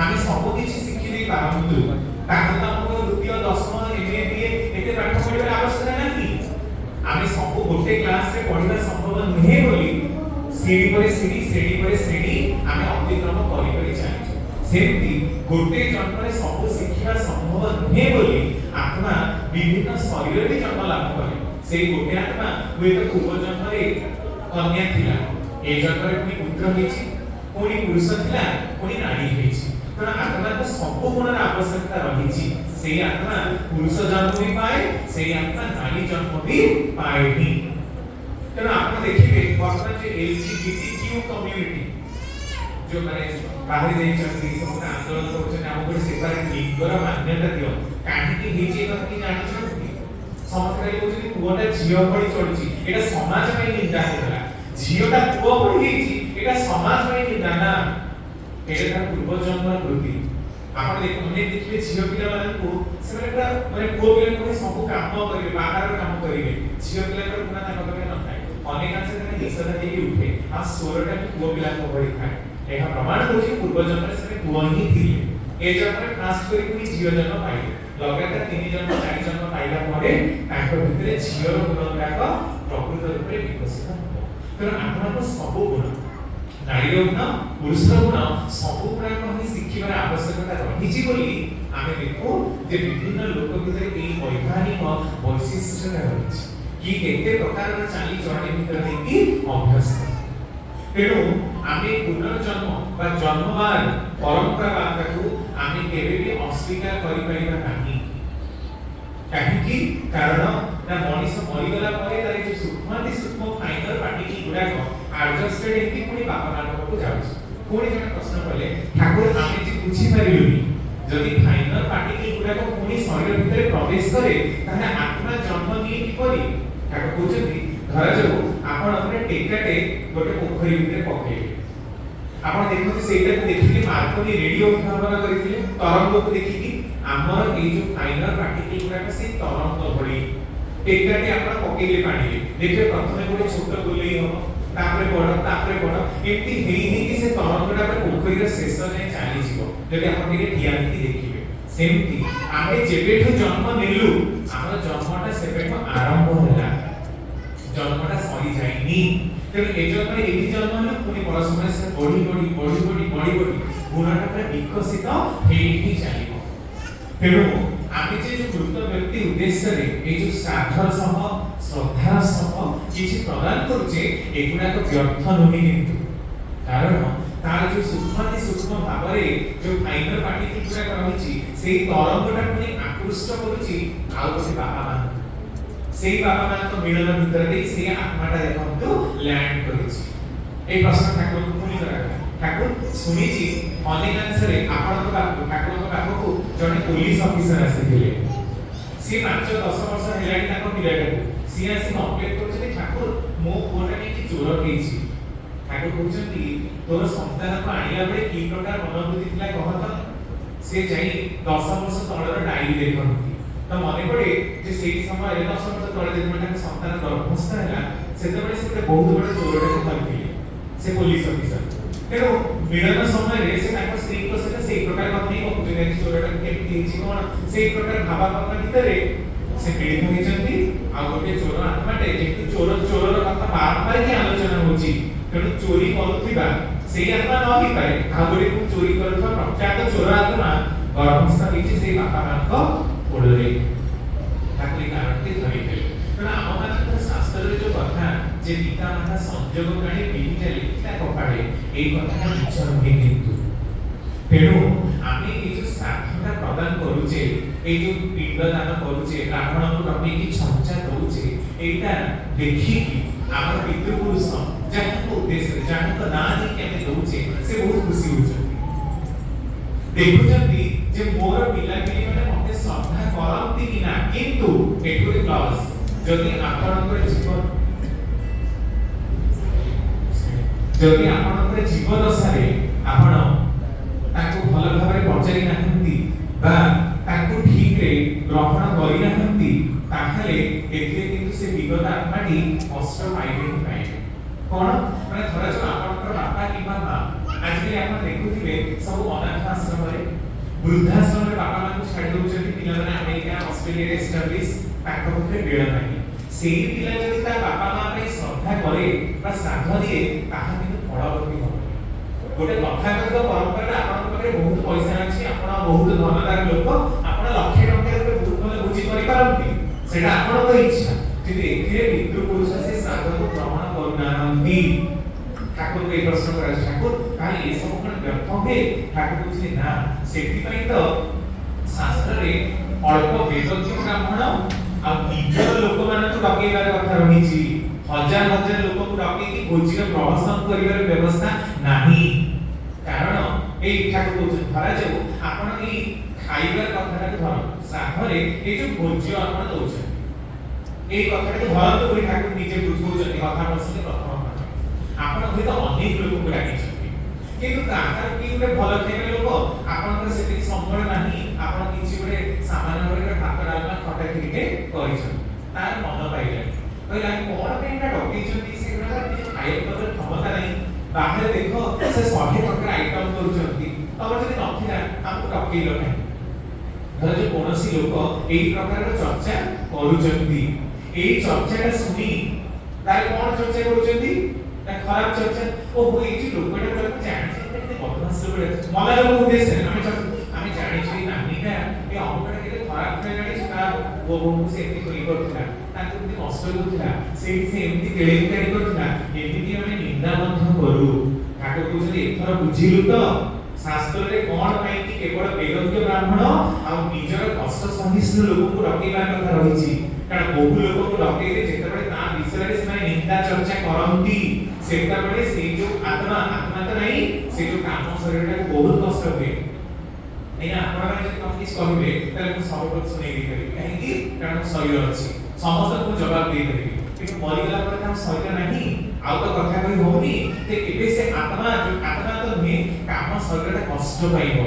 आमे सब किछि शिखि नै पारंतु ताहा त हमको द्वितीय दशम एमए बीए एते पाठ पढिबार आवश्यकता नाही आमे सब गोटे क्लास रे पढिबा संभव नुहे बोली सीढ़ी पर श्रेणी आमे अतिक्रम करि करि चालिछु सेमति गोटे जन्म रे सब शिखिबा संभव नुहे बोली आत्मा विभिन्न शरीर रे जन्म लाभ करे ସେଇ ଗୋଟେ ଆତ୍ମା ହୁଏତ ପୂର୍ବ ଜନ୍ମରେ କନ୍ୟା ଥିଲା, ଏ ଜନ୍ମରେ ପୁଣି ପୁତ୍ର ହେଇଛି, ପୁଣି ପୁରୁଷ ଥିଲା, ପୁଣି ନାରୀ ହେଇଛି। ତେଣୁ ଆତ୍ମାର ସବୁ ଗୁଣର ଆବଶ୍ୟକତା ରହିଛି। ସେଇ ଆତ୍ମା ପୁରୁଷ ଜନ୍ମ ବି ପାଏ, ସେଇ ଆତ୍ମା ନାରୀ ଜନ୍ମ ବି ପାଏନି। ତେଣୁ ଆପଣ ଦେଖିବେ ବର୍ତ୍ତମାନ ଯେ LGBTQ କମ୍ୟୁନିଟି ଯୋଉମାନେ ବାହାରି ଯାଇଛନ୍ତି, ସମସ୍ତେ ଆନ୍ଦୋଳନ କରୁଛନ୍ତି, ଆମକୁ ଗୋଟେ ସେପାରେଟ ଲିଙ୍ଗର ମାନ୍ୟତା ଦିଅ। କାହିଁକି ହେଇଛି ଏ କଥା କି ଜାଣିଛନ୍ତି? ସମସ୍ତେ ଖାଲି କହୁଛନ୍ତି ପୁଅଟା ଝିଅ ଭଳି ଚଳୁଛି, ଏଇଟା ସମାଜ ପାଇଁ ନିନ୍ଦା ହେଇଗଲା। ଝିଅଟା ପୁଅ ଭଳି ହେଇଛି, ଏଇଟା ସମାଜ ପାଇଁ ନିନ୍ଦା ନା, ଏଇଟା ତାର ପୂର୍ବ ଜନ୍ମର କୃତି। ଆପଣ ଦେଖିବେ ଝିଅ ପିଲାମାନଙ୍କୁ ସେମାନେ ପୁରା ମାନେ ପୁଅ ପିଲାଙ୍କ ଭଳି ସବୁ କାମ କରିବେ, ବାହାର କାମ କରିବେ, ଝିଅ ପିଲାଙ୍କର ପୁରା ତାଙ୍କ ପାଖରେ ନଥାଏ। ଅନେକାଂଶ ତାଙ୍କ ନିଷେଧା ଦେଇକି ଉଠେ, ଆଉ ସ୍ୱରଟା ବି ପୁଅ ପିଲାଙ୍କ ଭଳି ଥାଏ। ଏହା ପ୍ରମାଣ କରୁଛି ପୂର୍ବ ଜନ୍ମରେ ସେମାନେ ପୁଅ ହିଁ ଥିଲେ, ଏ ଜନ୍ମରେ ଖାସ କରି ପୁଣି ଝିଅ ଜନ୍ମ ପାଇଲେ। ଲଗାତାର 3 ଜନ୍ମ 4 ଜନ୍ମ ପାଇଲା ପରେ ତାଙ୍କ ଭିତରେ ଝିଅର ଗୁଣ ଗୁଡାକ ପ୍ରକୃତ ରୂପରେ ବିକଶିତ ହେବ। ତେଣୁ ଆପଣଙ୍କ ସବୁ ଗୁଣ, ନାରୀର ଗୁଣ, ପୁରୁଷର ଗୁଣ, ସବୁ ଗୁଣାକ ହିଁ ଶିଖିବାର ଆବଶ୍ୟକତା ରହିଛି ବୋଲି ଆମେ ଦେଖୁ ଯେ ବିଭିନ୍ନ ଲୋକ ଭିତରେ ଏହି ବୈଜ୍ଞାନିକ ବୈଶିଷ୍ଟ୍ୟଟା ରହିଛି କି କେତେ ପ୍ରକାରର ଚାଲିଚଳଣି ଭିତରେ ଦେଇକି ଅଭ୍ୟସ୍ତ। ତେଣୁ ଆମେ ପୁନର୍ଜନ୍ମ ବା ଜନ୍ମବାର ପରମ୍ପରାକୁ ଆମେ କେବେ ବି ଅସ୍ୱୀକାର କରିପାରିବା ନାହିଁ। କାହିଁକି? କାରଣ ନା ମଣିଷ ମରିଗଲା ପରେ ତାର ଯୋଉ ସୂକ୍ଷ୍ମ ଫାଇନାଲ ପାର୍ଟିକଲ ଗୁଡାକ ଆଡଜଷ୍ଟେଡ ହେଇକି ପୁଣି ବାପା ମାଙ୍କ ପାଖକୁ ଯାଉଛି। ପୁଣି ଜଣେ ପ୍ରଶ୍ନ କଲେ, ଠାକୁର ଆମେ ଯେ ବୁଝିପାରିଲୁନି, ଯଦି ଫାଇନାଲ ପାର୍ଟିକଲ ଗୁଡାକ ପୁଣି ଶରୀର ଭିତରେ ପ୍ରବେଶ କରେ ତାହେଲେ ଆତ୍ମା ଜନ୍ମ ନିଏ କିପରି? ଠାକୁର କହୁଛନ୍ତି ଧରାଯାଉ ଆପଣ ଗୋଟେ ଟେକାଟେ ଗୋଟେ ପୋଖରୀ ଭିତରେ ପକେଇଲେ, ଆପଣ ଦେଖନ୍ତୁ ସେଇଟାକୁ ଦେଖିକି ମାର୍କୋନି ରେଡିଓ ଉଦ୍ଭାବନ କରିଥିଲେ ତରଙ୍ଗକୁ ଦେଖିକି। ଆମର ଏଇ ଯୋଉ ଫାଇନାଲ ପାର୍ଟିକଲ ଗୁଡାକ ସେ ତରଙ୍ଗ ଭଳି ଟେକାଟେ ଆପଣ ପକେଇଲେ ପାଣିରେ, ଦେଖିବେ ପ୍ରଥମେ ଗୋଟେ ଛୋଟ ଗୋଲେଇ ହବ, ତାପରେ ବଡ, ଏମିତି ହେଇକି ସେ ତରଙ୍ଗଟା ପୋଖରୀର ଶେଷ ଯାଏଁ ଚାଲିଯିବ ଯଦି ଆପଣ ଟିକେ ଠିଆ ହେଇକି ଦେଖିବେ। ସେମିତି ଆମେ ଯେବେଠୁ ଜନ୍ମ ନେଲୁ ଆମର ଜନ୍ମଟା ସେବେଠୁ ଆରମ୍ଭ ହେଲା, ଜନ୍ମଟା ସରି ଯାଇନି। ତେଣୁ ଏ ଜନ୍ମରେ ଏମିତି ଜନ୍ମ ହେଲା ପୁଣି ପର ସମୟରେ ସେ ବଢି ଗୁଣଟା ପୁରା ବିକଶିତ ହେଇକି ଚାଲିବ। ତେଣୁ ଆମେ ଯେ ମୃତ ବ୍ୟକ୍ତି ଉଦ୍ଦେଶ୍ୟରେ ଏଇ ଯୋଉ ଶ୍ରାଦ୍ଧର ସହ ଶ୍ରଦ୍ଧାର ସହ କିଛି ପ୍ରଦାନ କରୁଛେ ଏଗୁଡାକ ବ୍ୟର୍ଥ ନୁହେଁ, କିନ୍ତୁ କାରଣ ତାର ଯୋଉ ସୂକ୍ଷ୍ମ ଭାବରେ ଯୋଉ ଫାଇନାଲ ପାର୍ଟିକଲ ଗୁଡାକ ରହିଛି ସେଇ ତରଙ୍ଗଟା ପୁଣି ଆକୃଷ୍ଟ କରୁଛି ଆଉ ଗୋଟେ ବାପା ମାନଙ୍କୁ। ସେଇ ବାପା ମାନଙ୍କ ମିଳନ ଭିତରେ ଦେଇ ସେଇ ଆତ୍ମାଟା ଦେଖନ୍ତୁ ଲ୍ୟାଣ୍ଡ କରିଛି। এই প্রশ্ন ঠাকুরଙ୍କୁ ପୁଣି କରାଗଲା। ଠାକୁର ଶୁଣିଛି ଅନେକାଂଶରେ ଠାକୁରଙ୍କ ପାଖକୁ ଜଣେ ପୋଲିସ ଅଫିସର ଆସିଥିଲେ। ସିଏ 5-10 ବର୍ଷ ହେଲାଣି ତାଙ୍କ ପିଲାଟାକୁ, ସିଏ ଆସି କମ୍ପ୍ଲେନ କରୁଛନ୍ତି ଠାକୁର ମୋ ପୁଅଟା ନେଇକି ଚୋର ହେଇଛି। ଠାକୁର କହୁଛନ୍ତି ତୋର ସନ୍ତାନକୁ ଆଣିଲା ବେଳେ କି ପ୍ରକାର ଅନୁଭୂତି ଥିଲା କହ ତ? ସେ ଯାଇ 10 ବର୍ଷ ତଳର ଡାଇରୀ ଦେଖନ୍ତି ତ ମନେ ପଡେ ଯେ ସେଇ ସମୟରେ 10 ବର୍ଷ ତଳେ ଯେତେବେଳେ ତାଙ୍କ ସନ୍ତାନ ଗର୍ଭସ୍ଥ ହେଲା ସେତେବେଳେ ସେ ବହୁତ ବଡ଼ ଚୋରଟାକୁ ଧରିଥିଲେ ସେ ପୋଲିସ ଅଫିସର। ତେଣୁ ମିଳନ ସମୟରେ ସେ ତାଙ୍କ ସ୍ତ୍ରୀଙ୍କ ସହିତ ସେଇ ପ୍ରକାର କଥା ହିଁ କହୁଛନ୍ତି ଚୋରଟାକୁ କେମିତି ହେଇଛି କଣ, ସେଇ ପ୍ରକାର ଭାବାଭାବନା ଭିତରେ ସେ ପୀଡ଼ିତ ହେଇଛନ୍ତି। ଆଉ ଗୋଟେ ଚୋର ଆତ୍ମାଟେ ଯେହେତୁ ଚୋରର କଥା ବାରମ୍ବାର ହିଁ ଆଲୋଚନା ହଉଛି, ତେଣୁ ଚୋରି କରୁଥିବା ସେଇ ଆତ୍ମା ନ ହେଇପାରେ, ଆଉ ଗୋଟେ ଚୋରି କରୁଥିବା ପ୍ରଖ୍ୟାତ ଚୋର ଆତ୍ମା ଗର୍ଭସ୍ଥ ହେଇଛି ସେଇ ବାପା ମାଙ୍କ କୋଳରେ। ତାକୁ ଏ କାରଣଟି ଧରିଥିଲେ। ତେଣୁ ଆମମାନଙ୍କର ଶାସ୍ତ୍ରରେ ଯୋଉ କଥା ଯେ ପିତା ମାତା ସଂଯୋଗ କାଣୀ ପିଢ଼ିଟା ଲେଖିଲା କପାଳେ, ଏଇ କଥାଟା ମିଛ ନୁହେଁ କିନ୍ତୁ। ତେଣୁ ଆମେ ଏଇ ଯୋଉ ଶ୍ରାଦ୍ଧଟା ପ୍ରଦାନ କରୁଛେ, ଏଇ ଯୋଉ ପିଣ୍ଡ ଦାନ କରୁଛେ, ବ୍ରାହ୍ମଣଙ୍କୁ ଡକେଇକି ଛଞ୍ଚା ଦଉଛେ, ଏଇଟା ଦେଖିକି ଆମର ପିତୃପୁରୁଷ ଯାହାଙ୍କ ଉଦ୍ଦେଶ୍ୟରେ ଯାହାଙ୍କ ନାଁ ନେଇକି ଆମେ ଦଉଛେ ସେ ବହୁତ ଖୁସି ହଉଛନ୍ତି, ଦେଖୁଛନ୍ତି ଯେ ମୋର ପିଲାପିଲି ମାନେ ମତେ ଶ୍ରଦ୍ଧା କରନ୍ତି କି ନା। କିନ୍ତୁ ଏଠୁ ଗୋଟେ କ୍ଲଜ, ଯଦି ଆପଣଙ୍କର ଜୀବ ଦଶାରେ ଆପଣ ତାକୁ ଭଲ ଭାବରେ ପଚାରି ନାହାନ୍ତି ବା ତାକୁ ଠିକରେ ଗ୍ରହଣ କରିନାହାନ୍ତି, ତାହେଲେ ଏଥିରେ କିନ୍ତୁ ସେ ବିଗତ ଆତ୍ମାଟି କଷ୍ଟ ପାଇବେ ହିଁ ପାଇବେ। କଣ ମାନେ ଧରାଯାଉ ଆପଣଙ୍କର ବାପା କିମ୍ବା ମା, ଆଜିକାଲି ଆପଣ ଦେଖୁଥିବେ ସବୁ ଅନାଥ ଆଶ୍ରମରେ ବୃଦ୍ଧାଶ୍ରମରେ ବାପା ମାଙ୍କୁ ଛାଡ଼ି ଦଉଛନ୍ତି, ପିଲାମାନେ ଆମେରିକା ଅଷ୍ଟ୍ରେଲିଆରେ ଏଷ୍ଟାବ୍ଲିଶ, ତାଙ୍କ ପାଖରେ ବେଳ ନାହିଁ। ସେଇ ପିଲା ଯଦି ତା ବାପା ମା ପାଇଁ ଶ୍ରଦ୍ଧା କରେ ବା ଶ୍ରାଦ୍ଧ ଦିଏ ତାହା କିନ୍ତୁ ଫଳବତୀ ହେବ। ଗୋଟେ ତଥାକଥିତ ପରମ୍ପରାରେ ଆପଣଙ୍କ ପାଖରେ ବହୁତ ପଇସା ଅଛି, ଆପଣ ବହୁତ ଧନଦାର ଲୋକ, ଆପଣ ଲକ୍ଷେ ଟଙ୍କାରେ ବହୁତ ଭଲ ଭୋଜି କରିପାରନ୍ତି, ସେଟା ଆପଣଙ୍କ ଇଚ୍ଛା। ଯଦି ଏଥିରେ ପିତୃ ପୁରୁଷ ସେ ଶ୍ରାଦ୍ଧକୁ ଗ୍ରହଣ କରୁନାହାନ୍ତି, ଠାକୁର ଏ ପ୍ରଶ୍ନ କରାଯାଏ, ଠାକୁର ତାହେଲେ ଏ ସବୁ କଣ ବ୍ୟର୍ଥ ହୁଏ? ଠାକୁର କହୁଛନ୍ତି ନା, ସେଥିପାଇଁ ତ ଶାସ୍ତ୍ରରେ ଅଳ୍ପ ବେଦଜ୍ଞ ବ୍ରାହ୍ମଣ ଆଉ ନିଜର ଲୋକମାନଙ୍କୁ ଡକେଇବାର କଥା ରହିଛି। ହଜାର ହଜାର ଲୋକଙ୍କୁ ଡକେଇକି ଭୋଜିର ପ୍ରହସନ କରିବାର ବ୍ୟବସ୍ଥା ନାହିଁ। କାରଣ ଏଇ ଠାକୁର କହୁଛନ୍ତି ଧରାଯାଉ ଆପଣ ଏଇ ଖାଇବାର କଥାଟାକୁ ଧରନ୍ତୁ, ଶ୍ରାଦ୍ଧରେ ଏଇ ଯୋଉ ଭୋଜ୍ୟ ଆପଣ ଦଉଛନ୍ତି ଏଇ କଥାଟାକୁ ଧରନ୍ତୁ ବୋଲି ଠାକୁର ନିଜେ ବୁଝଉଛନ୍ତି। କଥା ବସିଲେ ପ୍ରଥମ ଆପଣ ହୁଏତ ଅନେକ ଲୋକଙ୍କୁ ଡାକିଛନ୍ତି, କିନ୍ତୁ ତାହାର କି ଗୋଟେ ଭଲ ଖାଇବା ଲୋକ ଆପଣଙ୍କର ସେତିକି ସମ୍ବଳ ନାହିଁ, ଆପଣ କିଛି ଗୋଟେ ସାମାନ୍ୟ ଭାବରେ ଭାତ ଡାଲମା ଖଟା ଖିରିଟେ କରିଛନ୍ତି, ତାର ମନ ପାଇଲାନି, କହିଲା କଣ ପାଇଁ ଏଟା ଡକେଇଛନ୍ତି, ସେଗୁଡା କିଛି ଖାଇବାର କ୍ଷମତା ନାହିଁ, ବାହାରେ ଦେଖ ସେ 100 ପ୍ରକାର ଆଇଟମ କରୁଛନ୍ତି, ତମର ଯଦି ନଥିଲା ଆମକୁ ଡକେଇଲ ନାହିଁ। ଧର ଯେ କୌଣସି ଲୋକ ଏଇ ପ୍ରକାରର ଚର୍ଚ୍ଚା କରୁଛନ୍ତି, ଏଇ ଚର୍ଚ୍ଚାଟା ଶୁଣି ତାର କଣ ଚର୍ଚ୍ଚା କରୁଛନ୍ତି ନା ଖରାପ ଚର୍ଚ୍ଚା। ଓ ଏଇ ଯେ ଲୋକଟା ପୁରା ଜାଣିଛି କେତେ ବଦମାସ ଲୋକଟା, ମଲା ଲୋକ ଉଦ୍ଦେଶ୍ୟ ଆମେ ଜାଣିଛୁ ଏଇ ନାନୀଟା ଏ ଅମୁକଟା କେତେ ଖରାପ ଥିଲା, ଜାଣିଛୁ ତା ବୋହୂକୁ ସେ ଏମିତି କରି କରୁଥିଲା, ତାଙ୍କୁ ଏମିତି କଷ୍ଟ କରୁଥିଲା, ସେଇଠି ସେ ଏମିତି କେଳେଙ୍କାରୀ କରୁଥିଲା, ଏମିତି ଆମେ ନିନ୍ଦା ମଧ୍ୟ କରୁ। ଠାକୁର କହୁଛନ୍ତି ଏଥର ବୁଝିଲୁ ତ ଶାସ୍ତ୍ରରେ କଣ ପାଇଁ କି କେବଳ ବେଦଜ୍ଞ ବ୍ରାହ୍ମଣ ଆଉ ନିଜର କଷ୍ଟ ସହିଷ୍ଣୁ ଲୋକଙ୍କୁ ଡକେଇବାର କଥା ରହିଛି। କାରଣ ବହୁ ଲୋକଙ୍କୁ ଡକେଇଲେ ଯେତେବେଳେ ତା ବିଷୟରେ ସେମାନେ ନିନ୍ଦା ଚର୍ଚ୍ଚା କରନ୍ତି, ସେତେବେଳେ ସେଇ ଯୋଉ ଆତ୍ମା ତ ନାହିଁ, ସେ ଯୋଉ କାମ ଶରୀରଟାକୁ ବହୁତ କଷ୍ଟ ହୁଏ। ଏଇନା ଆପଣମାନେ ଯଦି କଣ କିଛି କହିବେ ତାହେଲେ ମୁଁ ସବୁ କଥା ଶୁଣେଇ ଦେଇପାରିବି, କାହିଁକି? କାରଣ ମୋ ଶରୀର ଅଛି, ସମସ୍ତଙ୍କୁ ମୁଁ ଜବାବ ଦେଇପାରିବି, କିନ୍ତୁ ମରିଗଲା ପରେ ତାଙ୍କ ଶରୀର ନାହିଁ, ଆଉ ତ କଥା କହି ହଉନି ଯେ ଏବେ ସେ ଆତ୍ମା ତ ନୁହେଁ, କାମ ଶରୀରଟା କଷ୍ଟ ପାଇବ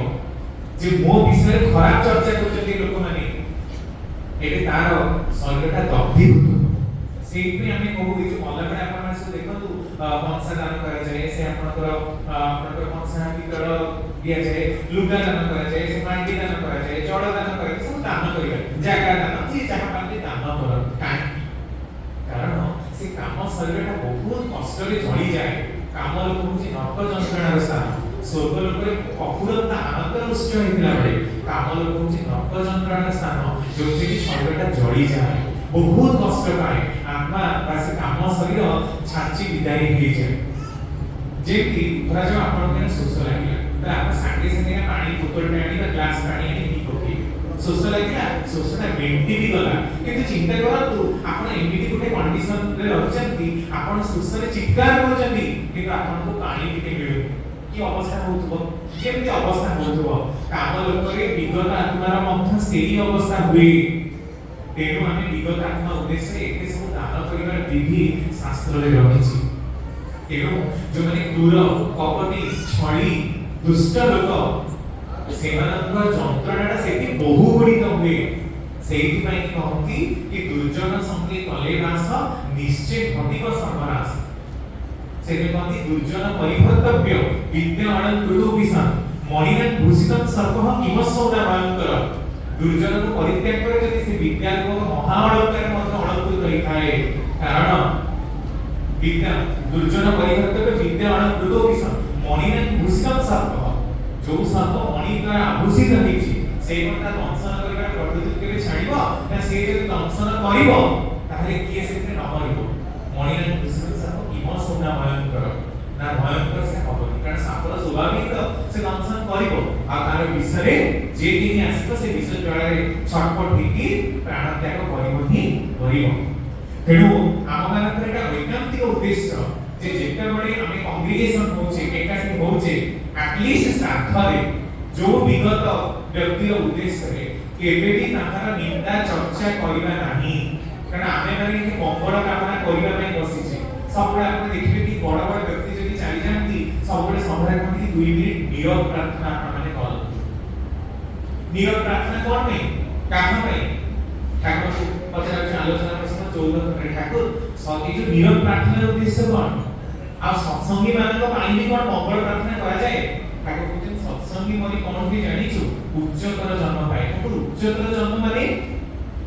ଯେ ମୋ ବିଷୟରେ ଖରାପ ଚର୍ଚ୍ଚା କରୁଛନ୍ତି ଲୋକମାନେ, ଏବେ ତାର ଶରୀରଟା ଦଗ୍ଧୀଭୂତ। ସେଇଥିପାଇଁ ଆମେ କହୁ ଏ ଯୋଉ ମଲାବେଳେ ଆପଣମାନେ ସବୁ ଦେଖନ୍ତୁ କଂସା ଦାନ କରାଯାଏ, ସେ ଆପଣଙ୍କର କଂସା ପିତଳ ଦିଆଯାଏ, ଲୁଗା ଦାନ କରାଯାଏ, ସେ ମାଣ୍ଡି ଦାନ କରାଯାଏ, ଜଳ ଦାନ କରାଯାଏ, ସବୁ ଦାନ କରିବା, ଜାଗା ଦାନ, ଯିଏ ଯାହା ପାଆନ୍ତି ଦାନ କରନ୍ତି। କାହିଁକି? କାରଣ ସେ କାମ ଶରୀରଟା ବହୁତ କଷ୍ଟରେ ଜଳିଯାଏ। କାମ ଲୋକ ହଉଛି ନର୍କ ଯନ୍ତ୍ରଣାର ସ୍ଥାନ, ସ୍ୱର୍ଗ ଲୋକରେ ଅପୁରନ୍ତ ଆନନ୍ଦର ଉତ୍ସ ହେଇଥିଲା ବେଳେ କାମ ଲୋକ ହଉଛି ନର୍କ ଯନ୍ତ୍ରଣାର ସ୍ଥାନ, ଯୋଉଥିରେ ଶରୀରଟା ଜଳିଯାଏ, ବହୁତ କଷ୍ଟ ପାଏ, ଆତ୍ମା ବା ସେ କାମ ଶରୀର ଛାଞ୍ଚି ବିଦାୟ ହେଇଯାଏ। ଯେମିତି ଧରାଯାଉ ଆପଣଙ୍କର ଶୋଷ ଲାଗିଲା, ତାହେଲେ ଆପଣ ସାଙ୍ଗେ ସାଙ୍ଗେ ପାଣି ବୋତଲଟେ ଆଣି ବା ଗ୍ଲାସ ପାଣି ଆଣି ପିଇ ପକେଇବେ, ଶୋଷ ଲାଗିଲା, ଶୋଷଟା ମେଣ୍ଟି ବି ଗଲା। କିନ୍ତୁ ଚିନ୍ତା କରନ୍ତୁ ଆପଣ ଏମିତି ଗୋଟେ କଣ୍ଡିସନରେ ରହିଛନ୍ତି, ଆପଣ ଶୋଷରେ ଚିତ୍କାର କରୁଛନ୍ତି କିନ୍ତୁ ଆପଣଙ୍କୁ ପାଣି ଟିକେ ମିଳୁନି, କି ଅବସ୍ଥା ହଉଥିବ? କେମିତି ଅବସ୍ଥା ହଉଥିବ? କାମ ଲୋକରେ ବିଗତ ଆତ୍ମାର ମଧ୍ୟ ସେଇ ଅବସ୍ଥା ହୁଏ। ତେଣୁ ଆମେ ବିଗତ ଆତ୍ମା ଉଦ୍ଦେଶ୍ୟରେ ଏତେ ସବୁ ଦାନ କରିବାର ବିଧି ଶାସ୍ତ୍ରରେ ରହିଛି। ତେଣୁ ଯୋଉମାନେ କ୍ରୂର, କପଟୀ, ଛଳି, ଦୁଷ୍ଟ ଲୋକ, ସେମାନଙ୍କର ଯନ୍ତ୍ରଣାଟା ସେଠି ବହୁ ଗୁଣିତ ହୁଏ। ସେଇଥିପାଇଁ କହନ୍ତି କି ଦୁର୍ଜନ ସଙ୍ଗେ କଲେ ବାସ, ନିଶ୍ଚୟ ଘଟିବ ସର୍ବନାଶ। ସେଠି କହନ୍ତି ଦୁର୍ଜନ ପରିଭର୍ତ୍ତବ୍ୟ ବିଦ୍ୟା ଅଳଙ୍କୃତ ବିଷାନ, ମଣିନା ଭୂଷିତଂ ସର୍ବଃ କିମ ସୌଦା ଭୟଙ୍କର। ଦୁର୍ଜନକୁ ପରିତ୍ୟାଗ କରି ଯଦି ସେ ବିଦ୍ୟାକୁ ମହା ଅଳଙ୍କାର ମଧ୍ୟ ଅଳଙ୍କୃତ ହୋଇଥାଏ। କାରଣ ବିଦ୍ୟା ଦୁର୍ଜନ ପରିଭର୍ତ୍ତବ୍ୟ ବିଦ୍ୟା ଅଳଙ୍କୃତ ବିଷାନ, ମଣିନା ଭୂଷିତଂ ସର୍ବଃ, ଯୋଉ ସର୍ପ ମଣି ଦ୍ୱାରା ଆଭୂଷିତ ହେଇଛି ସେଇ କଥା ଦଂଶନ କରିବାର ପ୍ରବୃତ୍ତି କେବେ ଛାଡ଼ିବ ନା? ସେ ଯଦି ଦଂଶନ କରିବ ତାହେଲେ କିଏ ସେଥିରେ ନ ମରିବ? ମଣିନା ଭୂଷିତଂ ସର୍ପ କିମ ସୌଦା ଭୟଙ୍କର, ନା ଭୟଙ୍କର ସେ ହବନି, କାରଣ ସାପର ସ୍ୱାଭାବିକ ସେ ଦଂଶନ କରିବ, ଆଉ ତାର ବିଷୟରେ ଯେ କେହି ଆସିବ ସେ ବିଷ ଜ୍ୱାଳାରେ ଛଟପଟ ହେଇକି ପ୍ରାଣ ତ୍ୟାଗ କରିବ ହିଁ କରିବ। ତେଣୁ ଆମମାନଙ୍କର ଏଟା ଐକାନ୍ତିକ ଉଦ୍ଦେଶ୍ୟ ଯେ ଯେତେବେଳେ ଆମେ କଂଗ୍ରିଗେସନ ହଉଛେ, ଏକାଠି ହଉଛେ, ଆଟଲିଷ୍ଟ ଶ୍ରାଦ୍ଧରେ ଯୋଉ ବିଗତ ବ୍ୟକ୍ତିର ଉଦ୍ଦେଶ୍ୟରେ କେବେ ବି ତାଙ୍କର ନିନ୍ଦା ଚର୍ଚ୍ଚା କରିବା ନାହିଁ। କାରଣ ଆମେ ମାନେ ମଙ୍ଗଳ କାମନା କରିବା ପାଇଁ ବସିଛେ। ସବୁବେଳେ ଆପଣ ଦେଖିବେ କି ବଡ଼ ବଡ଼ ବ୍ୟକ୍ତି ଯଦି ଚାଲିଯାଆନ୍ତି ସବୁବେଳେ ସଭାରେ କହନ୍ତି 2 ମିନିଟ୍ ନୀରବ ପ୍ରାର୍ଥନା ଆପଣମାନେ କରନ୍ତୁ। ନୀରବ ପ୍ରାର୍ଥନା କଣ ପାଇଁ? କାହା ପାଇଁ? ଠାକୁରଙ୍କୁ ପଚାରୁଛି ଆଲୋଚନା ପ୍ରଶ୍ନ 14 ଖଣ୍ଡରେ, ଠାକୁର ଏଇ ଯୋଉ ନୀରବ ପ୍ରାର୍ଥନାର ଉଦ୍ଦେଶ୍ୟ କଣ? ଆଉ ସତ୍ସଙ୍ଗୀ ମାନଙ୍କ ପାଇଁ ବି କଣ ମଙ୍ଗଳ ପ୍ରାର୍ଥନା କରାଯାଏ? ଠାକୁର କହୁଛନ୍ତି ସତ୍ସଙ୍ଗୀ ମରି କଣ ହୁଏ ଜାଣିଛୁ? ଉଚ୍ଚତର ଜନ୍ମ ପାଏ। ଠାକୁର ଉଚ୍ଚତର ଜନ୍ମ ମାନେ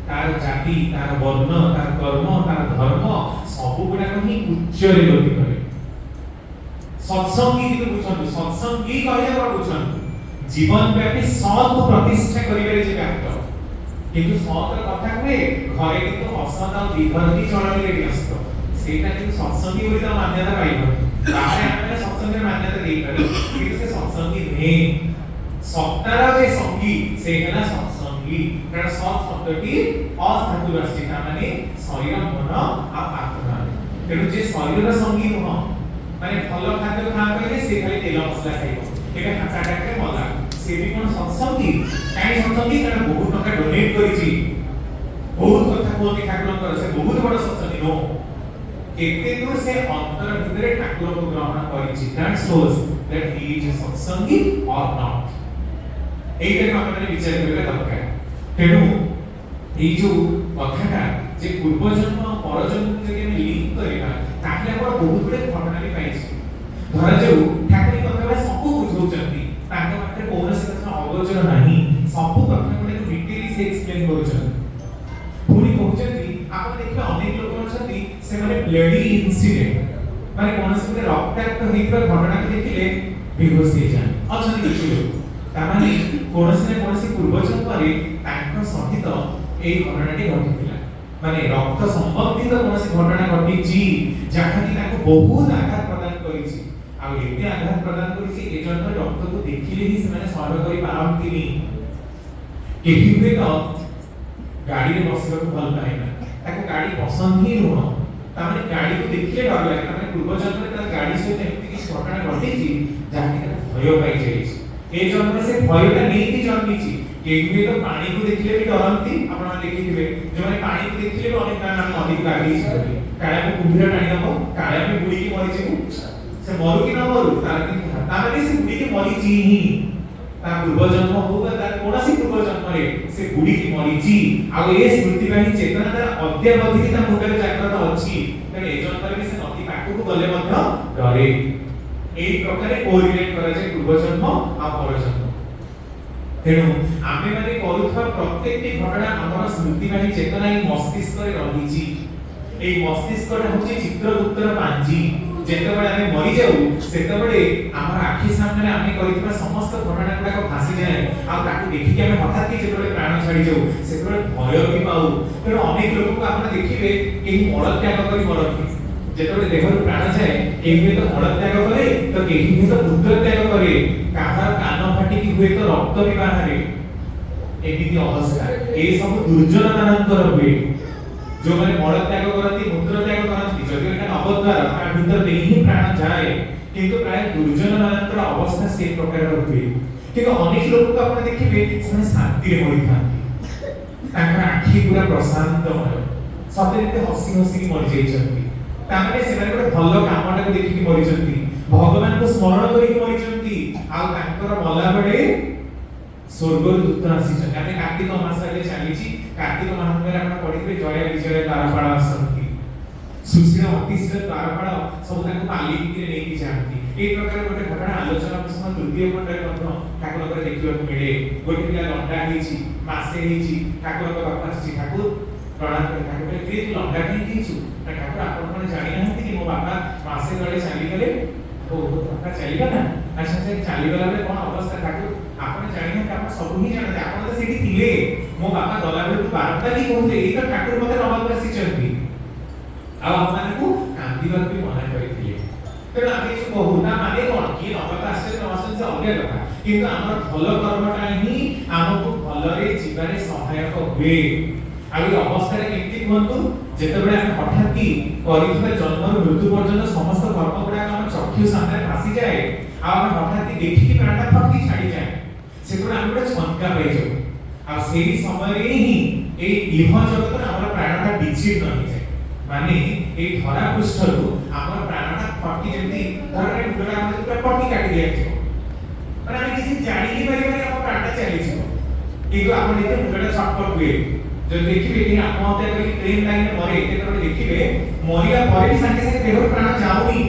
ତାର ଜାତି, ତାର ବର୍ଣ୍ଣ, ତାର କର୍ମ, ତାର ଧର୍ମ ସବୁ ଗୁଡାକ ହିଁ ଉଚ୍ଚରେ ଗତି କରେ। ସତ୍ସଙ୍ଗୀ କିନ୍ତୁ ବୁଝନ୍ତୁ, ସତ୍ସଙ୍ଗୀ କହିଲେ କଣ ବୁଝନ୍ତୁ? ଜୀବନ ବ୍ୟାପୀ ସତ୍ ପ୍ରତିଷ୍ଠା କରିବାରେ ଯେ ବ୍ୟକ୍ତ, কিন্তু ସତର କଥା କୁହେ ଘରେ କିନ୍ତୁ ଅସତ ଆଉ ବିଭକ୍ତି ଚଳଣିରେ ବ୍ୟସ୍ତ ସେଇଟା କିନ୍ତୁ ସତ୍ସଙ୍ଗୀ ବୋଲି ତ ମାନ୍ୟତା ପାଇବନି ବାହାରେ ଆମେ ସତ୍ସଙ୍ଗୀର ମାନ୍ୟତା ଦେଇପାରିବୁ କିନ୍ତୁ ସେ ସତ୍ସଙ୍ଗୀ ନୁହେଁ ସତ୍ତାର ଯେ ସଙ୍ଗୀ ସେ ହେଲା ସତ୍ସଙ୍ଗୀ କାରଣ ସତ୍ ଶବ୍ଦଟି ଅଧାତୁ ଆସିଛି ତା ମାନେ ଶରୀର ମନ ଆଉ ଆତ୍ମା ତେଣୁ ଯେ ଶରୀରର ସଙ୍ଗୀ ନୁହଁ ମାନେ ଭଲ ଖାଦ୍ୟ ଖାଆ କହିଲେ ସେ ଖାଲି ତେଲ ମସଲା ଖାଇବ ଏବେ ହାଚାଟାରେ ମଲା ସେ ବି କୋନ ସତ୍ସଙ୍ଗୀ କାହିଁ ସତ୍ସଙ୍ଗୀ କାରଣ ବହୁତ ଟଙ୍କା ଡୋନେଟ୍ କରିଛି ବହୁତ କଥା କୁହନ୍ତି ଠାକୁରଙ୍କର ସେ ବହୁତ ବଡ଼ ସତ୍ସଙ୍ଗୀ ନୁହଁ କେତେ ଦୂର ସେ ଅନ୍ତର ଭିତରେ ଠାକୁରଙ୍କୁ ଗ୍ରହଣ କରିଛି that shows that he is a ସତ୍ସଙ୍ଗୀ or not এইটাকে আমাদের বিচার করা দরকার তেଣୁ এই যে কথাটা যে পূর্বজন্ম পরজন্ম যদি আমি লিঙ্ক করিবা তাহলে আমরা বহুত গুড়ে ঘটনা ବି পাইছি ধরা যাও ঠাকুর কথা ସବୁ ବୁଝଉଛନ୍ତି ତାଙ୍କ ପାଖରେ କୌଣସି କଥା ଅଗୋଚର ନାହିଁ ସବୁ କଥା ଗୁଡିକୁ ଡିଟେଲି ସେ ଏକ୍ସପ୍ଲେନ୍ କରୁଛନ୍ତି ପୁଣି କହୁଛନ୍ତି ଆପଣ ଦେଖିବେ ଅନେକ ଲୋକ ଅଛନ୍ତି ସେମାନେ ବ୍ଲଡି ଇନସିଡେଣ୍ଟ ମାନେ କୌଣସି ଗୋଟେ ରକ୍ତାକ୍ତ ହେଇଥିବା ଘଟଣାକୁ ଦେଖିଲେ ବେହୋସ ହେଇଯାନ୍ତି ଅଛନ୍ତି କିଛି ଲୋକ ତାମାନେ କୌଣସି ନା କୌଣସି ପୂର୍ବଜନ୍ମରେ ତାଙ୍କ ସହିତ এই ঘটনাটি ঘটিଥିଲା মানে রক্ত সম্বন্ধিত কୌଣସି ঘটনা ঘটিଛି ଯାହାକି ତାଙ୍କୁ ବହୁତ ଆଘାତ ପ୍ରଦାନ କରିଛି ଆଉ ଏତେ ଆଘାତ ପ୍ରଦାନ କରିଛି ଏ ଜନ୍ମ ରକ୍ତକୁ ଦେଖିଲେ ହିଁ ସେମାନେ ସହ୍ୟ କରି ପାରନ୍ତିନି କେହି ହୁଏ ତ ଗାଡ଼ିରେ ବସିବାକୁ ଭଲ ପାଏ ନା ତାକୁ ଗାଡ଼ି ପସନ୍ଦ ହିଁ ନୁହଁ ତାମାନେ ଗାଡ଼ିକୁ ଦେଖିଲେ ଡର ଲାଗେ ତାମାନେ ପୂର୍ବଜନ୍ମରେ ତା ଗାଡ଼ି ସହିତ ଏମିତି କିଛି ଘଟଣା ଘଟିଛି ଯାହାକି ତାକୁ ଭୟ ପାଇଯାଇଛି ଏ ଜନ୍ମରେ ସେ ଭୟଟା ନେଇକି ଜନ୍ମିଛି କେହି ହୁଏ ତ ପାଣିକୁ ଦେଖିଲେ ବି ଡରନ୍ତି ଆପଣ ଦେଖିଥିବେ ଯେଉଁମାନେ ପାଣିକୁ ଦେଖିଲେ ବି ଅନେକ ଗାଁ ନଦୀକୁ ଆଗେଇ ଯିବେ କାଳେ ଆମେ କୁମ୍ଭୀର ଟାଣି ନେବ କାଳେ ଆମେ ବୁଡ଼ିକି ମରିଯିବୁ ସେ ମରୁ କି ନ ମରୁ ତାର କିନ୍ତୁ ତାମାନେ ସେ ବୁଡ଼ିକି ମରିଛି ହିଁ ତା ପୂର୍ବଜନ୍ମ ହଉ ବା ତାର କୌଣସି ପୂର୍ବଜନ୍ମରେ ସେ ବୁଡ଼ିକି ମରିଛି ଆଉ ଏ ସ୍ମୃତିବାହୀ ଚେତନା ତାର ଅଦ୍ୟାବଧି ତା ମୁଣ୍ଡରେ ଜାଗ୍ରତ ଅଛି ତେଣୁ ଏ ଜନ୍ମରେ ବି ସେ ନଦୀ ପାଖକୁ ଗଲେ ମଧ୍ୟ ଡରେ এই প্রকারে কোরিলেট করা যায় পূর্বজন্ম আর পরজন্ম তেণু আমি মানে করুথা প্রত্যেকটি ঘটনা আমার স্মৃতিবাহী চেতনা এই মস্তিষ্করে রহিছি এই মস্তিষ্কটা হচ্ছে চিত্রগুপ্তর পাঞ্জি যেতবেলে আমি মরি যাও সেতবেলে আমার আখি সামনে আমি করিଥିବା সমস্ত ঘটনা গুড়াক ভাসি যায় আর তাকে দেখি আমি হঠাৎ যেতবেলে প্রাণ ছাড়ি যাও সেতবেলে ভয় বি পাও তেণু অনেক লোককে আপনারা দেখিবে এই মলত্যাগ করে মরନ୍ତି যেতবেলে দেহর প্রাণ যায় কেহি তো মলত্যাগ করে তো কেহি তো মূত্রত্যাগ করে কাহার কান ফাটিকি হুয়ে তো রক্ত বি বাহারে এমিতি অবস্থা এই সব দুর্জন মানଙ୍କର ହୁଏ ଯୋଉମାନେ ମଳତ୍ୟାଗ କରନ୍ତି ମୂତ୍ରତ୍ୟାଗ କରନ୍ତି ଯଦି ଏଟା ଅବଦ୍ୱାର ତା ଭିତରେ ହିଁ ପ୍ରାଣ ଯାଏ କିନ୍ତୁ ପ୍ରାୟ ଦୁର୍ଜନ ମାନଙ୍କର ଅବସ୍ଥା ସେ ପ୍ରକାରର ହୁଏ କିନ୍ତୁ ଅନେକ ଲୋକଙ୍କୁ ଆପଣ ଦେଖିବେ ସେମାନେ ଶାନ୍ତିରେ ମରିଥାନ୍ତି ତାଙ୍କର ଆଖି ପୁରା ପ୍ରଶାନ୍ତମୟ ସତରେ ହସି ହସିକି ମରିଯାଇଛନ୍ତି ତାମାନେ ସେମାନେ ଗୋଟେ ଭଲ କାମଟାକୁ ଦେଖିକି ମରିଛନ୍ତି ଭଗବାନଙ୍କୁ ସ୍ମରଣ କରିକି ମରିଛନ୍ତି ଆଉ ତାଙ୍କର ମଲା ବେଳେ ସ୍ୱର୍ଗରୁ ଦୂତ ଆସିଛନ୍ତି ଆମେ କାର୍ତ୍ତିକ ମାସରେ ଚାଲିଛି କାର୍ତ୍ତିକ ମାସରେ ଆପଣ ପଢିଥିବେ ଜୟ ବିଜୟ ଦ୍ୱାରପାଳ ଆସନ୍ତି ସୁଶୀଳ ଅତିଶୀଳ ଦ୍ୱାରପାଳ ସବୁ ତାଙ୍କୁ ପାଲିକିରେ ନେଇକି ଯାଆନ୍ତି এই ପ୍ରକାର ଗୋଟେ ଘଟଣା ଆଲୋଚନା ପ୍ରସଙ୍ଗ ତୃତୀୟ ଖଣ୍ଡରେ ମଧ୍ୟ ଠାକୁରଙ୍କର ଦେଖିବାକୁ ମିଳେ ଗୋଟେ ପିଲା ଲଣ୍ଡା ହେଇଛି ମାସେ ହେଇଛି ଠାକୁରଙ୍କ ପାଖକୁ ଆସିଛି ଠାକୁର ପ୍ରଣାମ କରି ଠାକୁର କହିଲେ ତୁ ଲଣ୍ଡା କାହିଁକି ହେଇଛୁ ନା ଠାକୁର ଆପଣ ମାନେ ଜାଣିନାହାନ୍ତି କି ମୋ ବାପା ମାସେ ତଳେ ଚାଲିଗଲେ ଓ ବାପା ଚାଲିଗଲା ଆଚ୍ଛା ସେ ଚାଲିଗଲା ବେଳେ କ'ଣ ଅବସ୍ଥା ଠାକୁର ଆପଣ ଜାଣିନାହାନ୍ତି ଆପଣ ସବୁ ହିଁ ଜାଣନ୍ତି ଆପଣ ତ ସେଇଠି ଥିଲେ ମୋ ବାପା ଗଲାବେଳକୁ ବାରମ୍ବାର ହିଁ କହୁଥିଲେ ଏଇ ତ ଠାକୁର ମୋତେ ନବାକୁ ଆସିଛନ୍ତି ଆଉ ଆପଣଙ୍କୁ କାନ୍ଦିବାକୁ ବି ମନା କରିଥିଲେ ତେଣୁ ଆମେ ଏସବୁ କହୁ ନା ମାନେ କ'ଣ କିଏ ନବାକୁ ଆସିଛନ୍ତି ନ ଆସିଛନ୍ତି ସେ ଅଲଗା କଥା କିନ୍ତୁ ଆମର ଭଲ କର୍ମଟା ହିଁ ଆମକୁ ଭଲରେ ଯିବାରେ ସହାୟକ ହୁଏ ଆଉ ଏ ଅବସ୍ଥାରେ କେମିତି କୁହନ୍ତୁ ଯେତେବେଳେ ଆମେ ହଠାତ୍ କରିଥିବା ଜନ୍ମରୁ ମୃତ୍ୟୁ ପର୍ଯ୍ୟନ୍ତ ସମସ୍ତ କର୍ମ ଗୁଡ଼ାକ ଆମ ଚକ୍ଷୁ ସାମ୍ନାରେ ଭାସିଯାଏ ଆଉ ଆମେ ହଠାତ୍ ଦେଖିକି ପ୍ରାଣଟା ଫଟକି ଛାଡ଼ିଯାଏ ସେତେବେଳେ ଆମେ ଗୋଟେ ଛଙ୍କା ପାଇଯାଉ ଆଉ ସେହି ସମୟରେ ହିଁ ଏଇ ଇହ ଜଗତରେ ଆମର ପ୍ରାଣଟା ବିଚ୍ଛିନ୍ନ ହେଇଯାଏ ମାନେ ଏଇ ଧରା ପୃଷ୍ଠରୁ ଆମର ପ୍ରାଣଟା ଫଟକି ଯେମିତି ଧରାରେ ମୁଣ୍ଡଟା ଆମେ ପୁରା ଫଟକି କାଟି ଦିଆଯିବ ମାନେ ଆମେ କିଛି ଜାଣି ହିଁ ପାରିବାନି ଆମ ପ୍ରାଣଟା ଚାଲିଯିବ କିନ୍ତୁ ଆପଣ ଦେଖିବେ ମୁଣ୍ଡଟା ଛଟପଟ ହୁଏ ଯଦି ଦେଖିବେ କି ଆତ୍ମହତ୍ୟା କରି ଟ୍ରେନ ଲାଇନରେ ମରେ ଯେତେବେଳେ ଦେଖିବେ ମରିବା ପରେ ବି ସାଙ୍ଗେ ସାଙ୍ଗେ ଦେହରୁ ପ୍ରାଣ ଯାଉନି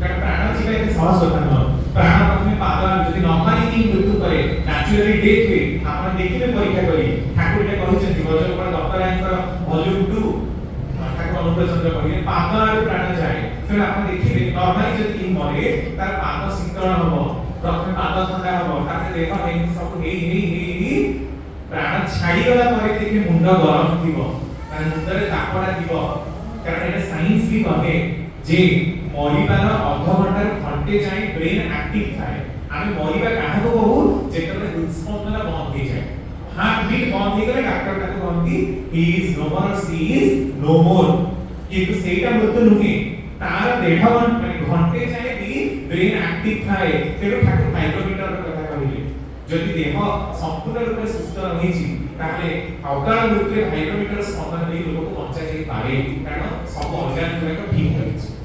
କାରଣ ପ୍ରାଣ ଯିବା ଏତେ ସହଜ କଥା ନୁହଁ ପ୍ରାଣ ପ୍ରଥମେ ପାଦ ଯଦି ନ ମାରିକି ମୃତ୍ୟୁ କରେ ନ୍ୟାଚୁରାଲି ଡେଥ୍ ହୁଏ ଆପଣ ଦେଖିବେ ପରୀକ୍ଷା କରି ଠାକୁର ଏଟା କହିଛନ୍ତି ଗଜପଡ଼ ଦତ୍ତରାୟଙ୍କର ଭଲ୍ୟୁମ୍ 2 ଠାକୁର ଅନୁକୂଳ ଚନ୍ଦ୍ର କହିଲେ ପାଦ ଆଡୁ ପ୍ରାଣ ଯାଏ ତେଣୁ ଆପଣ ଦେଖିବେ ନର୍ମାଲି ଯଦି କେହି ମରେ ତାର ପାଦ ଶୀତଳ ହବ ପ୍ରଥମେ ପାଦ ଥଣ୍ଡା ହବ ତାପରେ ଦେହ ଏମିତି ସବୁ ହେଇ ପ୍ରାଣ ଛାଡ଼ିଗଲା ପରେ ଦେଖିବେ मुंड गरम थिबो माने मुंडरे तापडा थिबो कारण एटा साइंस भी कहे जे मरिबार अध घंटा घंटे जाए ब्रेन एक्टिव थाए आमे मरिबा काहे को कहू जेतबे हृदस्पंदन बंद हो जाए हार्ट बीट बंद हो गले डॉक्टर ताको कहती he is no more she is no more किंतु सेटा मृत्यु नुहे तार देह घंटे जाए भी ब्रेन एक्टिव थाए तेरो ठाकुर माइक्रोमीटर कथा कहले जदि देह संपूर्ण रूप से सुस्थ रहिछि ताले अकाल मृत्यु माइक्रोमीटर स्पंदन देई लोक को बचा जाई पारे कारण सब ऑर्गन गुडा ठीक रहिछि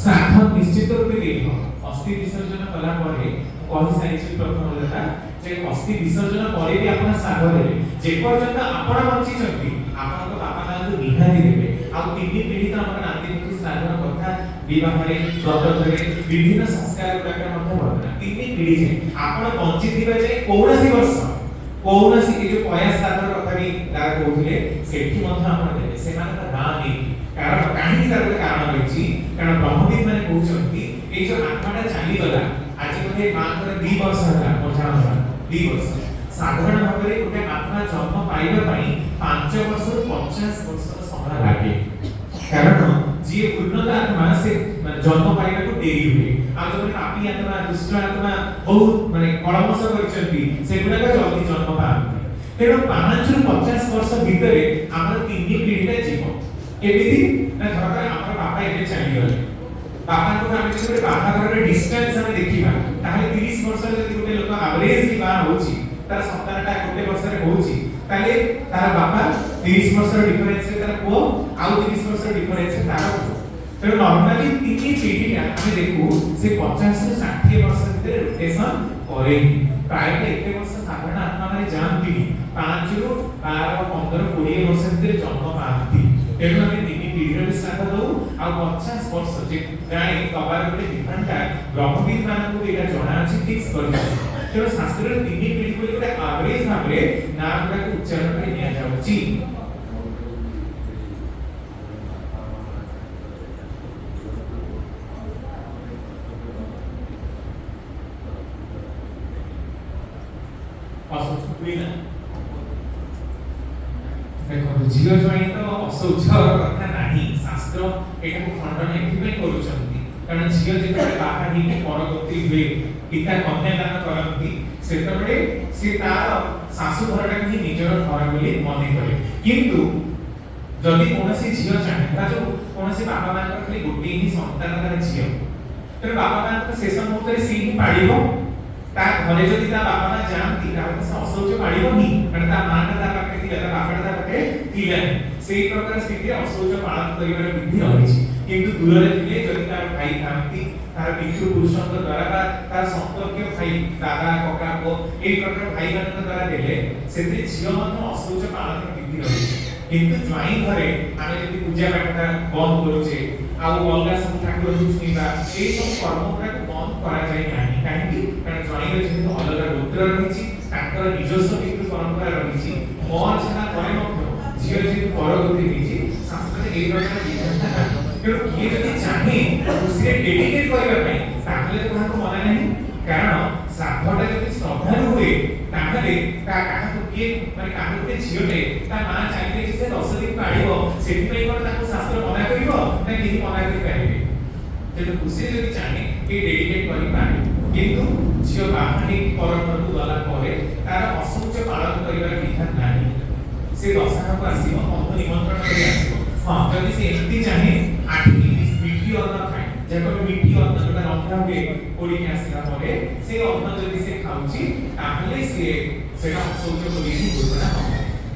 साधन निश्चित रूप देह अस्थि विसर्जन कला परे कहि साइछि प्रथम लेखा जे अस्थि विसर्जन परे भी आपण साध देबे जे पर्यंत आपण बंची छथि आपण को बापा नांदु निहाती देबे आ तीन पीढ़ी त हमर नाती की साधन कथा विवाह रे व्रत रे विभिन्न संस्कार गुडा मध्ये वर्णना तीन पीढ़ी जे आपण बंची थिबे जे कोनसी वर्ष कोनसी ए जो प्रयास साधन कथा भी दा कहउथिले सेठी मध्ये आपण देबे सेमान का ना नै कारण काहे तार कारण रहिछि कारण ब्रह्मविद माने कहउछंती ए जो आत्माटा चाली गला आज मध्ये मात्र 2 वर्ष होला मोझाना 2 वर्ष साधारण भाबरे गोटे आत्मा जन्म पाइबा पई 5 वर्ष 50 वर्ष समय लागे कारण जे उन्नत आत्मा से जन्म पाइबा को देरी हुए आ जो पापी आत्मा दुष्ट आत्मा बहुत माने कलमस करछंती सेगुडा का जल्दी जन्म पाबे तेरो 5 रु 50 वर्ष भितरे हमर तीन पीढ़ीटा जीव केमिति ना धरकर हमर बापा एबे चली गले बापा को हम जे बापा घर डिस्टेंस हम देखिबा ताहे 30 वर्ष जदि गोटे लोक एवरेज की बार होची तार संतानटा गोटे वर्ष रे होची ताले तार बापा 30 वर्ष डिफरेंस रे तार को आउ 30 वर्ष डिफरेंस रे तार को तो नॉर्मली तीन पीढ़ीटा हम देखू से 50 से 60 वर्ष भितर रोटेशन करे प्राय एते वर्ष साधारण आत्मा माने जानती 5 रु 12 15 20 वर्ष भितर जन्म पाती तेणु आम तीन पीढ़ी भी श्राद्ध दौ आ 50 वर्ष जे जाए कबार गोटे डिफरेंटा ब्रह्मविद मानक एटा जणा अछि फिक्स कर तेणु शास्त्र तीन पीढ़ी को गोटे एवरेज भाबरे नाम गुडा उच्चारण करे निया जाउछि देखो जीव जई तो असौच कथा नाही शास्त्र एटा को खंडन एथिबे करूचंती कारण जीव जेते बाहा ही परगति हुए पिता कन्या दान करंती सेतबे से तार सासु घरटा कि निजर घर बोली मने करे किंतु जदि कोनसी जीव चाहे ता जो कोनसी बाबा मान खाली गोटी ही संतान तार जीव तर बाबा मान शेष मुहूर्त रे सी ही पाड़िबो ता घरे जदि ता बाबा मान जानती ता से असौच पाड़िबो नी कारण ता मां ता पाखे थिला ता बापा ता पाखे थिला सेही प्रकार स्थिति असौच पालन करिवार विधि रहिछि किंतु दूर रे थिले जदि तार भाई थांती तार पितृ पुरुषक द्वारा तार संपर्क भाई दादा कका को ए प्रकार भाई मान द्वारा देले सेति झियो मान असौच पालन विधि रहिछि किंतु ज्वाई घरे आमे जदि पूजा पाठटा बंद करूचे आ अलगा सब ठाकुर छुईबा ए सब कर्मटा को बंद करा जाय नाही काहेकि कारण ज्वाई रे जेतो अलगा गोत्र रहिछि ताकर ନିଜସ୍ୱ पितृ परंपरा रहिछि मोर छना करे मध्य झियो जे परगति रहिछि शास्त्र ए प्रकार विधान तेणु किए जदि चाहे खुशी डेडिकेट करबा पई ताहले तो काहको मना नाही कारण श्राद्धटा जदि श्रद्धा हुए ताहले ता काहको किए माने काहको के झियोटे ता मां चाहिले जे से 10 दिन पाड़िबो सेति पई कोन ताको शास्त्र मना करिवो ना केही मना करि पारिबे तेणु खुशी जदि चाहे ए डेडिकेट करि पारे किंतु झियो बाहानी परंपरा को गला परे तार असंख्य पालन करिवार विधान नाही से दशहरा को आसीबो अंत निमंत्रण करि आसीबो हां जदि से एति चाहे आठी मिठी अन्न खाए जेको मिठी अन्न जोटा रंधा हुए ओडी के आसीला परे से अन्न जदि से खाउची ताहले से सेटा असंख्य को विधि घोषणा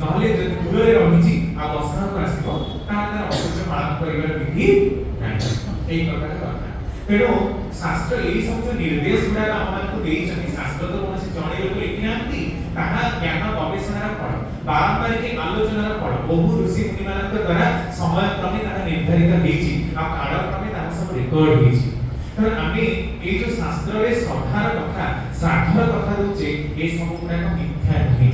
नहले जदि दूर रे रहिची आ दशहरा को आसीबो ताहले असंख्य पालन करिवार विधि नाही एई प्रकार कथा तेणु शास्त्र यही सब जो निर्देश गुड़ा आम को देइछथि शास्त्र तो कोनसे जणे लोक लिखि नांती ताहा ज्ञान गवेषणार फल पारंपरिक आलोचनार फल बहु ऋषि मुनि मानक द्वारा समय क्रमे ताहा निर्धारित हेछि आ काल क्रमे ताहा सब रेकॉर्ड हेछि तर आमे ए जो शास्त्र रे श्रद्धार कथा श्राद्धर कथा होचे ए सब गुड़ा मिथ्या नहे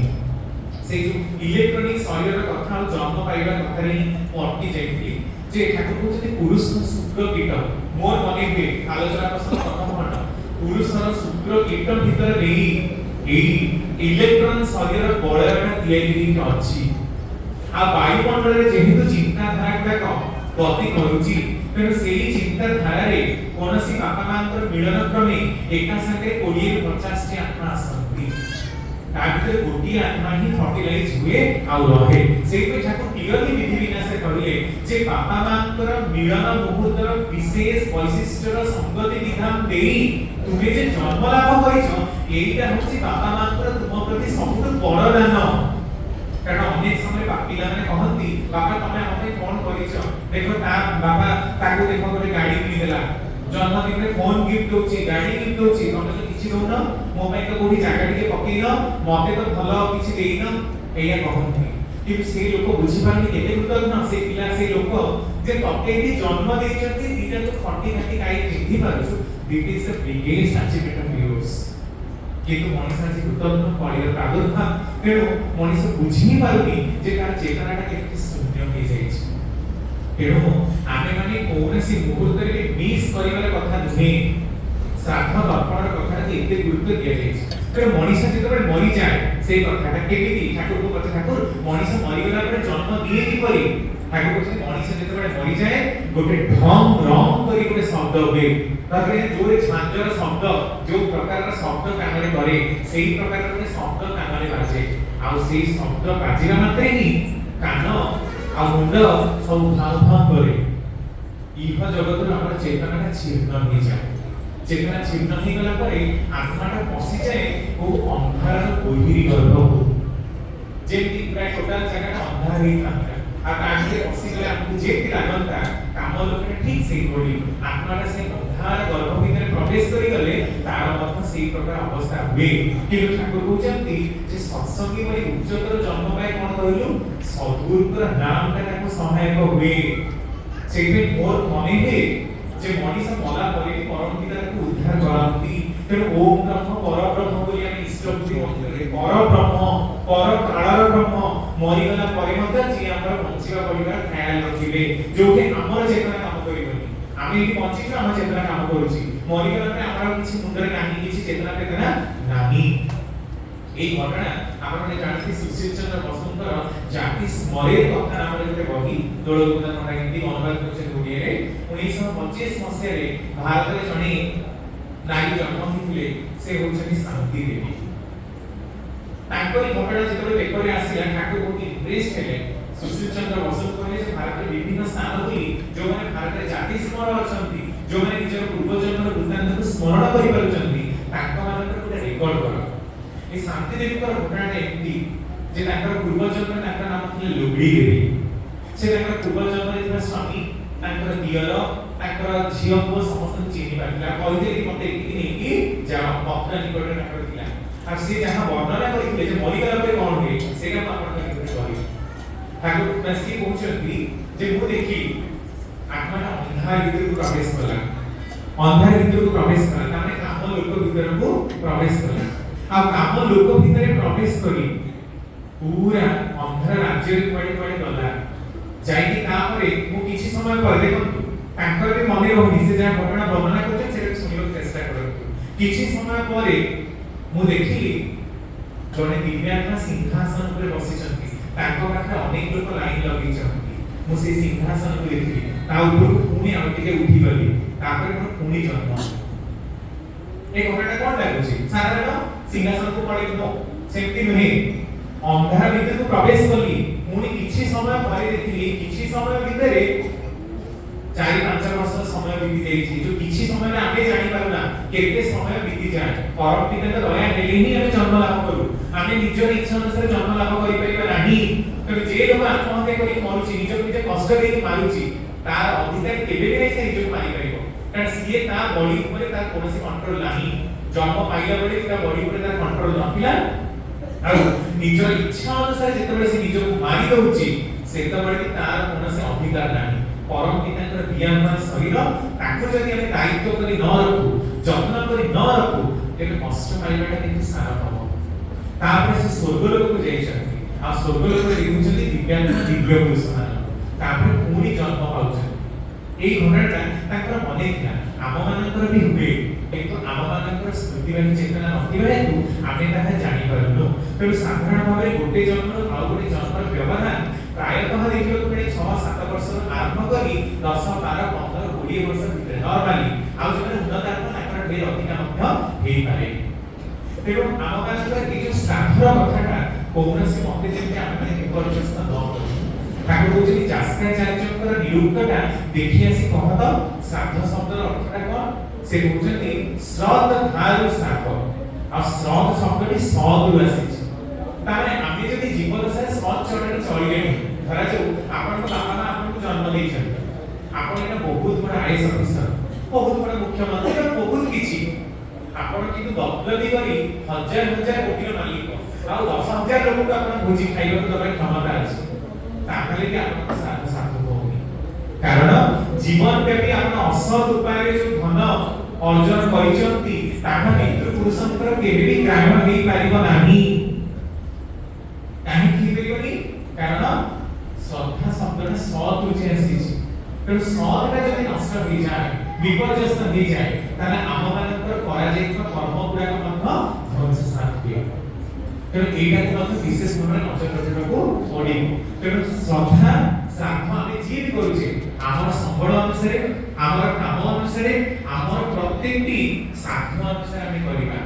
से जो इलेक्ट्रॉनिक शरीर कथा जन्म पाइबा कथा रे अटकी जाइथि जे ठाकुर कहते पुरुष शुक्र कीट मोर मने हुए आलोचना प्रसंग प्रथम खंड पुरुषर शुक्र कीट भीतर नहीं ए इलेक्ट्रॉन शरीर बळयटा तियारी अछि आ वायुमंडल रे जेहेतु चिंता धारा गति करूची तेणु सेही चिंता धारा रे कोनसी बापा मांकर मिलन क्रमे एका संगे 20 50 टी आत्मा आसंती ता भीतर गोटी आत्मा ही फर्टिलाइज हुए आ रहे सेही पे ठाकुर क्लियरली विधि विन्यास कहले जे बापा मांकर मिलन मुहूर्तर विशेष वैशिष्ट्यर संगति विधान देई तुमे जे जन्म लाभ करिছো एइटा होची बापा मांकर तुम प्रति सबुठ बड़ दान कारण अनेक समय पिला माने कहंती बाबा तमे हमें फोन करिছো देखो ता बाबा ताको देखो गोटे गाड़ी किनि देला जन्मदिन रे फोन गिफ्ट दोची गाड़ी गिफ्ट दोची तमे तो किछि दोनो मो पे तो कोठी जागा टिके पकेइनो मते तो भलो किछि देइनो एया कहंती कि से लोक बुझी पानी केते कृतज्ञ से पिला से लोक जे तके भी जन्म देइछथि दिटा तो फटी फटी काई चिंधी पारुछु that is the biggest achievement of yours किंतु मनुष्य जी कृतज्ञ पड़िया प्रादुर्भाव तेणु मनुष्य बुझी पारुनी जे तार चेतनाटा केते शून्य हो जाय छै तेणु आमे माने कोनसी मुहूर्त रे मिस करिवार कथा नुहे श्राद्ध तर्पण कथा एते गुरुत्व दिया जाय छै तेणु मनुष्य जेतबे मरि जाय से कथाटा केमिति ठाकुर को पछे ठाकुर मनुष्य मरि गेला पर जन्म दिए कि परि ठाकुर को मनुष्य जेतबे मरि जाय गोटे ढंग रंग करी गोटे शब्द हुए तारे जोरे छांजर शब्द जो प्रकार शब्द कानरे करे सेही प्रकार रे शब्द कानरे बाजे आ सेही शब्द बाजिरा मात्रे ही कान आ मुंड सब भाव भाव करे इह जगत रे हमर चेतना छिन्न हो जाय चेतना छिन्न हो गला परे आत्माटा पसी जाय ओ अंधार कोहिरी गर्भ हो जेति प्राय टोटल जगह अंधार ही था आ काहे पसी गला हमकु जेति लागंता काम लोके ठीक सेही बोली आत्माटा से अंधार गर्भ भीतर प्रवेश करी गले तार मत सेही प्रकार अवस्था हुए कि ठाकुर कहउचंती जे सत्संगी भई उच्चतर जन्म पाए कोन कहलु सद्गुरुकर नाम ताको सहायक हुए सेही मोर मने हे जे मनीष मला परे परम पिता को उद्धार करंती तेणु ओम ब्रह्म पर ब्रह्म बोली हम इष्टभूति मंत्र पर ब्रह्म पर कालर ब्रह्म मरि गला परे मत जे हमर बंचिवा परिवार ख्याल रखिबे जोके हमर चेतना काम करिबनी आमे ई बंचिछु हमर चेतना काम करूची मरि गला पे हमर किछि मुंडरे नाही किछि चेतना चेतना नाही এই ঘটনা আমরা জানতে সুশীল চন্দ্র বসুন্ধর জাতি স্মরের কথা নামে গোটে বহি দোলগুদা কথা হিন্দি অনুবাদ করছেন ওড়িয়ারে 1925 মସିହାରେ ଭାରତରେ ଜଣେ ନାରୀ ଜନ୍ମ ହୋଇଥିଲେ ସେ ହେଉଛନ୍ତି ଶାନ୍ତି ଦେବୀ ତାଙ୍କରି ଘଟଣା ଯେତେବେଳେ ପେପରରେ ଆସିଲା ଠାକୁର ବହୁତ ଇମ୍ପ୍ରେସ ହେଲେ ସୁଶୀଲ ଚନ୍ଦ୍ର ବସୁ କହିଲେ ଯେ ଭାରତରେ ବିଭିନ୍ନ ସ୍ଥାନ ବୁଲି ଯେଉଁମାନେ ଭାରତରେ ଜାତି ସ୍ମରଣ ଅଛନ୍ତି ଯେଉଁମାନେ ନିଜର ପୂର୍ବଜନ୍ମର ବୃତ୍ତାନ୍ତକୁ ସ୍ମରଣ କରିପାରୁଛନ୍ତି ତାଙ୍କମାନଙ୍କର ଗୋଟେ ରେକର୍ଡ କର ए शांति देवी पर घटना एमती जे ताकर पूर्व जन्म ताकर नाम थिले लुगड़ी देवी से ताकर पूर्व जन्म रे था स्वामी ताकर दियर ताकर झियो को समस्त चिनि पाटिला कहते कि मते एकी नै कि जा पत्र निकट ताकर थिला आ से जहां वर्णना करिले जे मरि गला पे कोन हे सेका आपण कहि कहि ठाकुर बसी पहुंचती जे मु देखी आत्मा अंधार भीतर को प्रवेश कला अंधार भीतर को प्रवेश कला तामे काम लोक भीतर को प्रवेश कला आ काम लोक भीतर प्रवेश करी पूरा अंधार राज्य रे पड़े पड़े गला जाई कि तापरे मु किछि समय पर देखंतु तांकर भी मने रहनी से जा घटना वर्णना करते से सुनियो चेष्टा करंतु किछि समय परे मु देखिली जने दिव्यात्मा सिंहासन पर बसिचंती तांको पाखे अनेक लोक लाइन लगी चंती मु से सिंहासन को देखिली ता ऊपर पुनी आ टिके उठी गली तापर मु पुनी जन्म ए घटना कोन लागुची साधारण सिंहासन को पड़े नो सेमती नहे अंधार भीतर को प्रवेश करली मुनी किछि समय परे देखिली किछि समय भीतरे 4-5 वर्ष समय बीती जाई जो किछि समय रे आमे जानि पारुना केते समय बीती जाय परम पिता तो दया हेले ही हमें जन्म लाभ करू आमे निजर इच्छा अनुसार जन्म लाभ करि परिबा नाही तो जे लोक आत्महत्या करि मरुची निज निजे कष्ट देई मारुची तार अधिकार केबे भी से निज मारि परिबो कारण सीए ता बॉडी ऊपर ता कोनोसी कंट्रोल नाही जन्म पाइला बेले ता बॉडी ऊपर ता कंट्रोल नथिला आ निजर इच्छा अनुसार जेतबे से निज मारि दउची सेतबे तार कोनोसी अधिकार नाही परम पिताଙ୍କର ଦିଆମାନ ଶରୀର ତାକୁ ଯଦି ଆମେ ଦାୟିତ୍ୱ କରି ନ ରଖୁ ଯତ୍ନ କରି ନ ରଖୁ ତେବେ କଷ୍ଟ ପାଇବାଟା କିନ୍ତୁ ସାର ହବ ତାପରେ ସେ ସ୍ୱର୍ଗ ଲୋକକୁ ଯାଇଛନ୍ତି ଆଉ ସ୍ୱର୍ଗ ଲୋକରେ ଦେଖୁଛନ୍ତି ଦିବ୍ୟାତ୍ମା ଦିବ୍ୟ ପୁରୁଷ ମାନ ତାପରେ ପୁଣି ଜନ୍ମ ପାଉଛନ୍ତି ଏଇ ଘଟଣାଟା ତାଙ୍କର ମନେ ଥିଲା ଆମ ମାନଙ୍କର ବି ହୁଏ କିନ୍ତୁ ଆମମାନଙ୍କର ସ୍ମୃତିବାହୀ ଚେତନା ନଥିବା ହେତୁ ଆମେ ତାହା ଜାଣିପାରୁନୁ। ତେଣୁ ସାଧାରଣ ଭାବରେ ଗୋଟେ ଜନ୍ମରୁ ଆଉ ଗୋଟେ ଜନ୍ମର ବ୍ୟବଧାନ ପ୍ରାୟତଃ ଦେଖିବାକୁ ମିଳେ 6-7 ବର୍ଷରୁ ଆରମ୍ଭ କରି 10-12-15-20 ବର୍ଷ ଭିତରେ ନର୍ମାଲି। ଆଉ ଯେଉଁମାନେ ଉନ୍ନତ ଆତ୍ମ ତାଙ୍କର ଢେର ଅଧିକା ମଧ୍ୟ ହେଇପାରେ। ତେଣୁ ଆମମାନଙ୍କର ଏଇ ଯେଉଁ ଶ୍ରାଦ୍ଧର କଥାଟା କୌଣସି ମତେ ଯେମିତି ଆମେମାନେ ବିପର୍ଯ୍ୟସ୍ତ ନ କରୁ। ତାକୁ କହୁଛନ୍ତି ଯାସ୍କାଚାର୍ଯ୍ୟଙ୍କର ନିରୁକ୍ତଟା ଦେଖି ଆସି କହ ତ ଶ୍ରାଦ୍ଧ ଶବ୍ଦର ଅର୍ଥଟା କ'ଣ? ସେ କହୁଛନ୍ତି ଶ୍ରଦ୍ଧ ଧାରୁ ଶ୍ରାଦ୍ଧ। ଆଉ ଶ୍ରଦ୍ଧ ଶବ୍ଦଟି ସଦରୁ ଆସିଛି। ତାମାନେ ଆମେ ଯଦି ଜୀବଦଶାରେ ସଦ୍ ଚଳଣି ଚଳିଲେଣି, ଧରାଯାଉ ଆପଣଙ୍କ ବାପା ମା ଆପଣଙ୍କୁ ଜନ୍ମ ଦେଇଛନ୍ତି, ଆପଣ ଏଇଟା ବହୁତ ବଡ଼ ଆଇଏଏସ୍ ଅଫିସର, ବହୁତ ବଡ଼ ମୁଖ୍ୟମନ୍ତ୍ରୀ, ବହୁତ କିଛି, ଆପଣ କିନ୍ତୁ ଦପ୍ତରୀ କରି 1000 କୋଟିର ମାଲିକ, ଆଉ 10,000 ଲୋକଙ୍କୁ ଆପଣ ଭୋଜି ଖାଇବାକୁ ଦେବାର କ୍ଷମତା ଅଛି, ତାହେଲେ ବି ଆପଣଙ୍କ ଶ୍ରାଦ୍ଧ ସାର୍ଥକ ହଉନି। କାରଣ ଜୀବନ ବ୍ୟାପୀ ଆପଣ ଅସତ୍ ଉପାୟରେ ଯେଉଁ ଧନ ଅର୍ଜନ କରିଛନ୍ତି ତାହା ପିତୃପୁରୁଷଙ୍କର କେବେ ବି ଗ୍ରାହ୍ୟ ହେଇପାରିବ ନାହିଁ। କାହିଁକି ହେଇପାରିବନି? କାରଣ ଶ୍ରଦ୍ଧା ଶବ୍ଦଟା ସତ୍ରୁ ଆସିଛି। ତେଣୁ ସତ୍ଟା ଯଦି ନଷ୍ଟ ହେଇଯାଏ, ବିପର୍ଯ୍ୟସ୍ତ ହେଇଯାଏ, ତାହେଲେ ଆମମାନଙ୍କର କରାଯାଇଥିବା କର୍ମ ଗୁଡ଼ାକ ମଧ୍ୟ ଧ୍ୱଂସସାତ ହୁଏ। ତେଣୁ ଏଇଟାକୁ ମଧ୍ୟ ବିଶେଷ ଭାବରେ ନଜର ରଖିବାକୁ ପଡ଼ିବ। ତେଣୁ ଶ୍ରଦ୍ଧା ଶ୍ରାଦ୍ଧ ଆମେ ଯିଏ ବି କରୁଛେ ଆମର ସମ୍ବଳ ଅନୁସାରେ, ଆମର କାମ ଅନୁସାରେ, ଆମର ପ୍ରତ୍ୟେକଟି ସାଧ୍ୟ ଅନୁସାରେ ଆମେ କରିବା।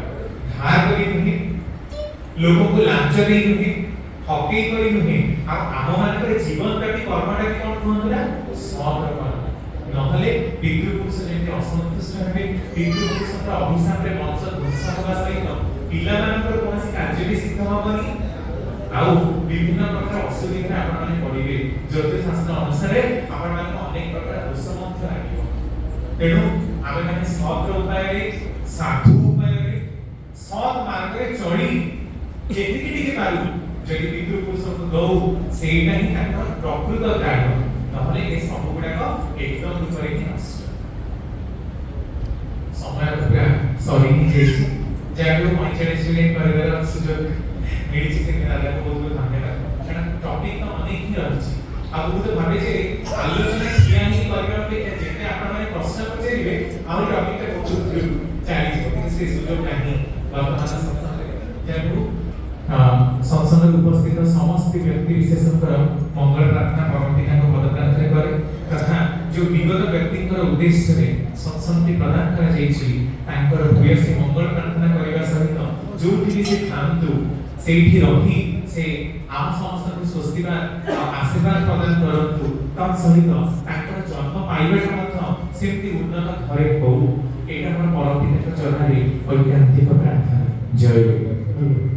ଧାର କରି ନୁହେଁ, ଲୋକଙ୍କୁ ଲାଞ୍ଚ ଦେଇ ନୁହେଁ, ଠକେଇ କରି ନୁହେଁ। ଆଉ ଆମମାନଙ୍କର ଜୀବନ ବ୍ୟାପୀ କର୍ମଟା ବି କ'ଣ କୁହନ୍ତୁ ନା ସତ୍ କର୍ମ। ନହେଲେ ପିତୃପୁରୁଷ ଯେମିତି ଅସନ୍ତୁଷ୍ଟ ହେବେ, ପିତୃପୁରୁଷଙ୍କର ଅଭିଶାପରେ ବଂଶ ଧ୍ୱଂସ ହେବା ସହିତ ପିଲାମାନଙ୍କର କୌଣସି କାର୍ଯ୍ୟ ବି ସିଦ୍ଧ ହବନି। ଆଉ ବିଭିନ୍ନ ପ୍ରକାର ଅସୁବିଧା ଆପଣମାନେ ପଡ଼ିବେ। ଜ୍ୟୋତିଷଶାସ୍ତ୍ର ଅନୁସାରେ ଆପଣମାନଙ୍କୁ ଅନେକ ପ୍ରକାର ଦୋଷ ମଧ୍ୟ ଲାଗିବ। ତେଣୁ ଆମେମାନେ ସତ୍ ଉପାୟରେ, ସାଧୁ ଉପାୟରେ, ସତ୍ ମାର୍ଗରେ ଚଳି ଯେତିକି ଟିକେ ପାରୁ ଯଦି ପିତୃପୁରୁଷଙ୍କୁ ଦଉ, ସେଇଟା ହିଁ ତାଙ୍କର ପ୍ରକୃତ ଗ୍ରାହ୍ୟ। ନହେଲେ ଏ ସବୁ ଗୁଡ଼ାକ ଏକଦମ ରୂପରେ ହିଁ ନଷ୍ଟ। ସମୟ ପୁରା ସରି ଯାଇଛି। ଯାହାକୁ 45 ମିନିଟ୍ କରିବାର ସୁଯୋଗ ମିଳିଛି ସେ ଦାଦାକୁ ବହୁତ ବହୁତ ଧନ୍ୟବାଦ। କାରଣ ଟପିକ୍ ତ ଅନେକ ହିଁ ରହିଛି। ଆଉ ମୁଁ ତ ଭାବେ ଯେ ଆଲୋଚନା ଠିଆ ହିଁ କରିବା ଅପେକ୍ଷା ଯେତେ ଆପଣମାନେ ପ୍ରଶ୍ନ ପଚାରିବେ ଆହୁରି ଟପିକ୍ଟା ବହୁତ ଚାଲିଯିବ, କିନ୍ତୁ ସେ ସୁଯୋଗ ନାହିଁ ବର୍ତ୍ତମାନ ସତ୍ସଙ୍ଗରେ। ଯାହାକୁ ସତ୍ସଙ୍ଗରେ ଉପସ୍ଥିତ ସମସ୍ତ ବ୍ୟକ୍ତି ବିଶେଷଙ୍କର ମଙ୍ଗଳ ପ୍ରାର୍ଥନା କରନ୍ତି, ତାଙ୍କ ପଦ ପ୍ରାର୍ଥନା କରେ ତଥା ଯେଉଁ ବିଗତ ବ୍ୟକ୍ତିଙ୍କର ଉଦ୍ଦେଶ୍ୟରେ ସତ୍ସଙ୍ଗଟି ପ୍ରଦାନ କରାଯାଇଛି ତାଙ୍କର ଭୂୟସୀ ମଙ୍ଗଳ ପ୍ରାର୍ଥନା କରିବା ସହିତ ଯେଉଁଠି ବି ସେ ଥାଆନ୍ତୁ ସେଇଠି ରହି ସେ ଆମ ସମସ୍ତଙ୍କୁ ସ୍ୱସ୍ତିବାଦ ଆଶୀର୍ବାଦ ପ୍ରଦାନ କରନ୍ତୁ। ତତ୍ ସହିତ ତାଙ୍କର ଜନ୍ମ ପାଇବାଟା ମଧ୍ୟ ସେମିତି ଉନ୍ନତ ଘରେ ହଉ। ଏଇଟା ଆମର ପରମ ପିତାଙ୍କ ଚରଣରେ ଐକାନ୍ତିକ ପ୍ରାର୍ଥନା। ଜୟ ଗୁରୁ।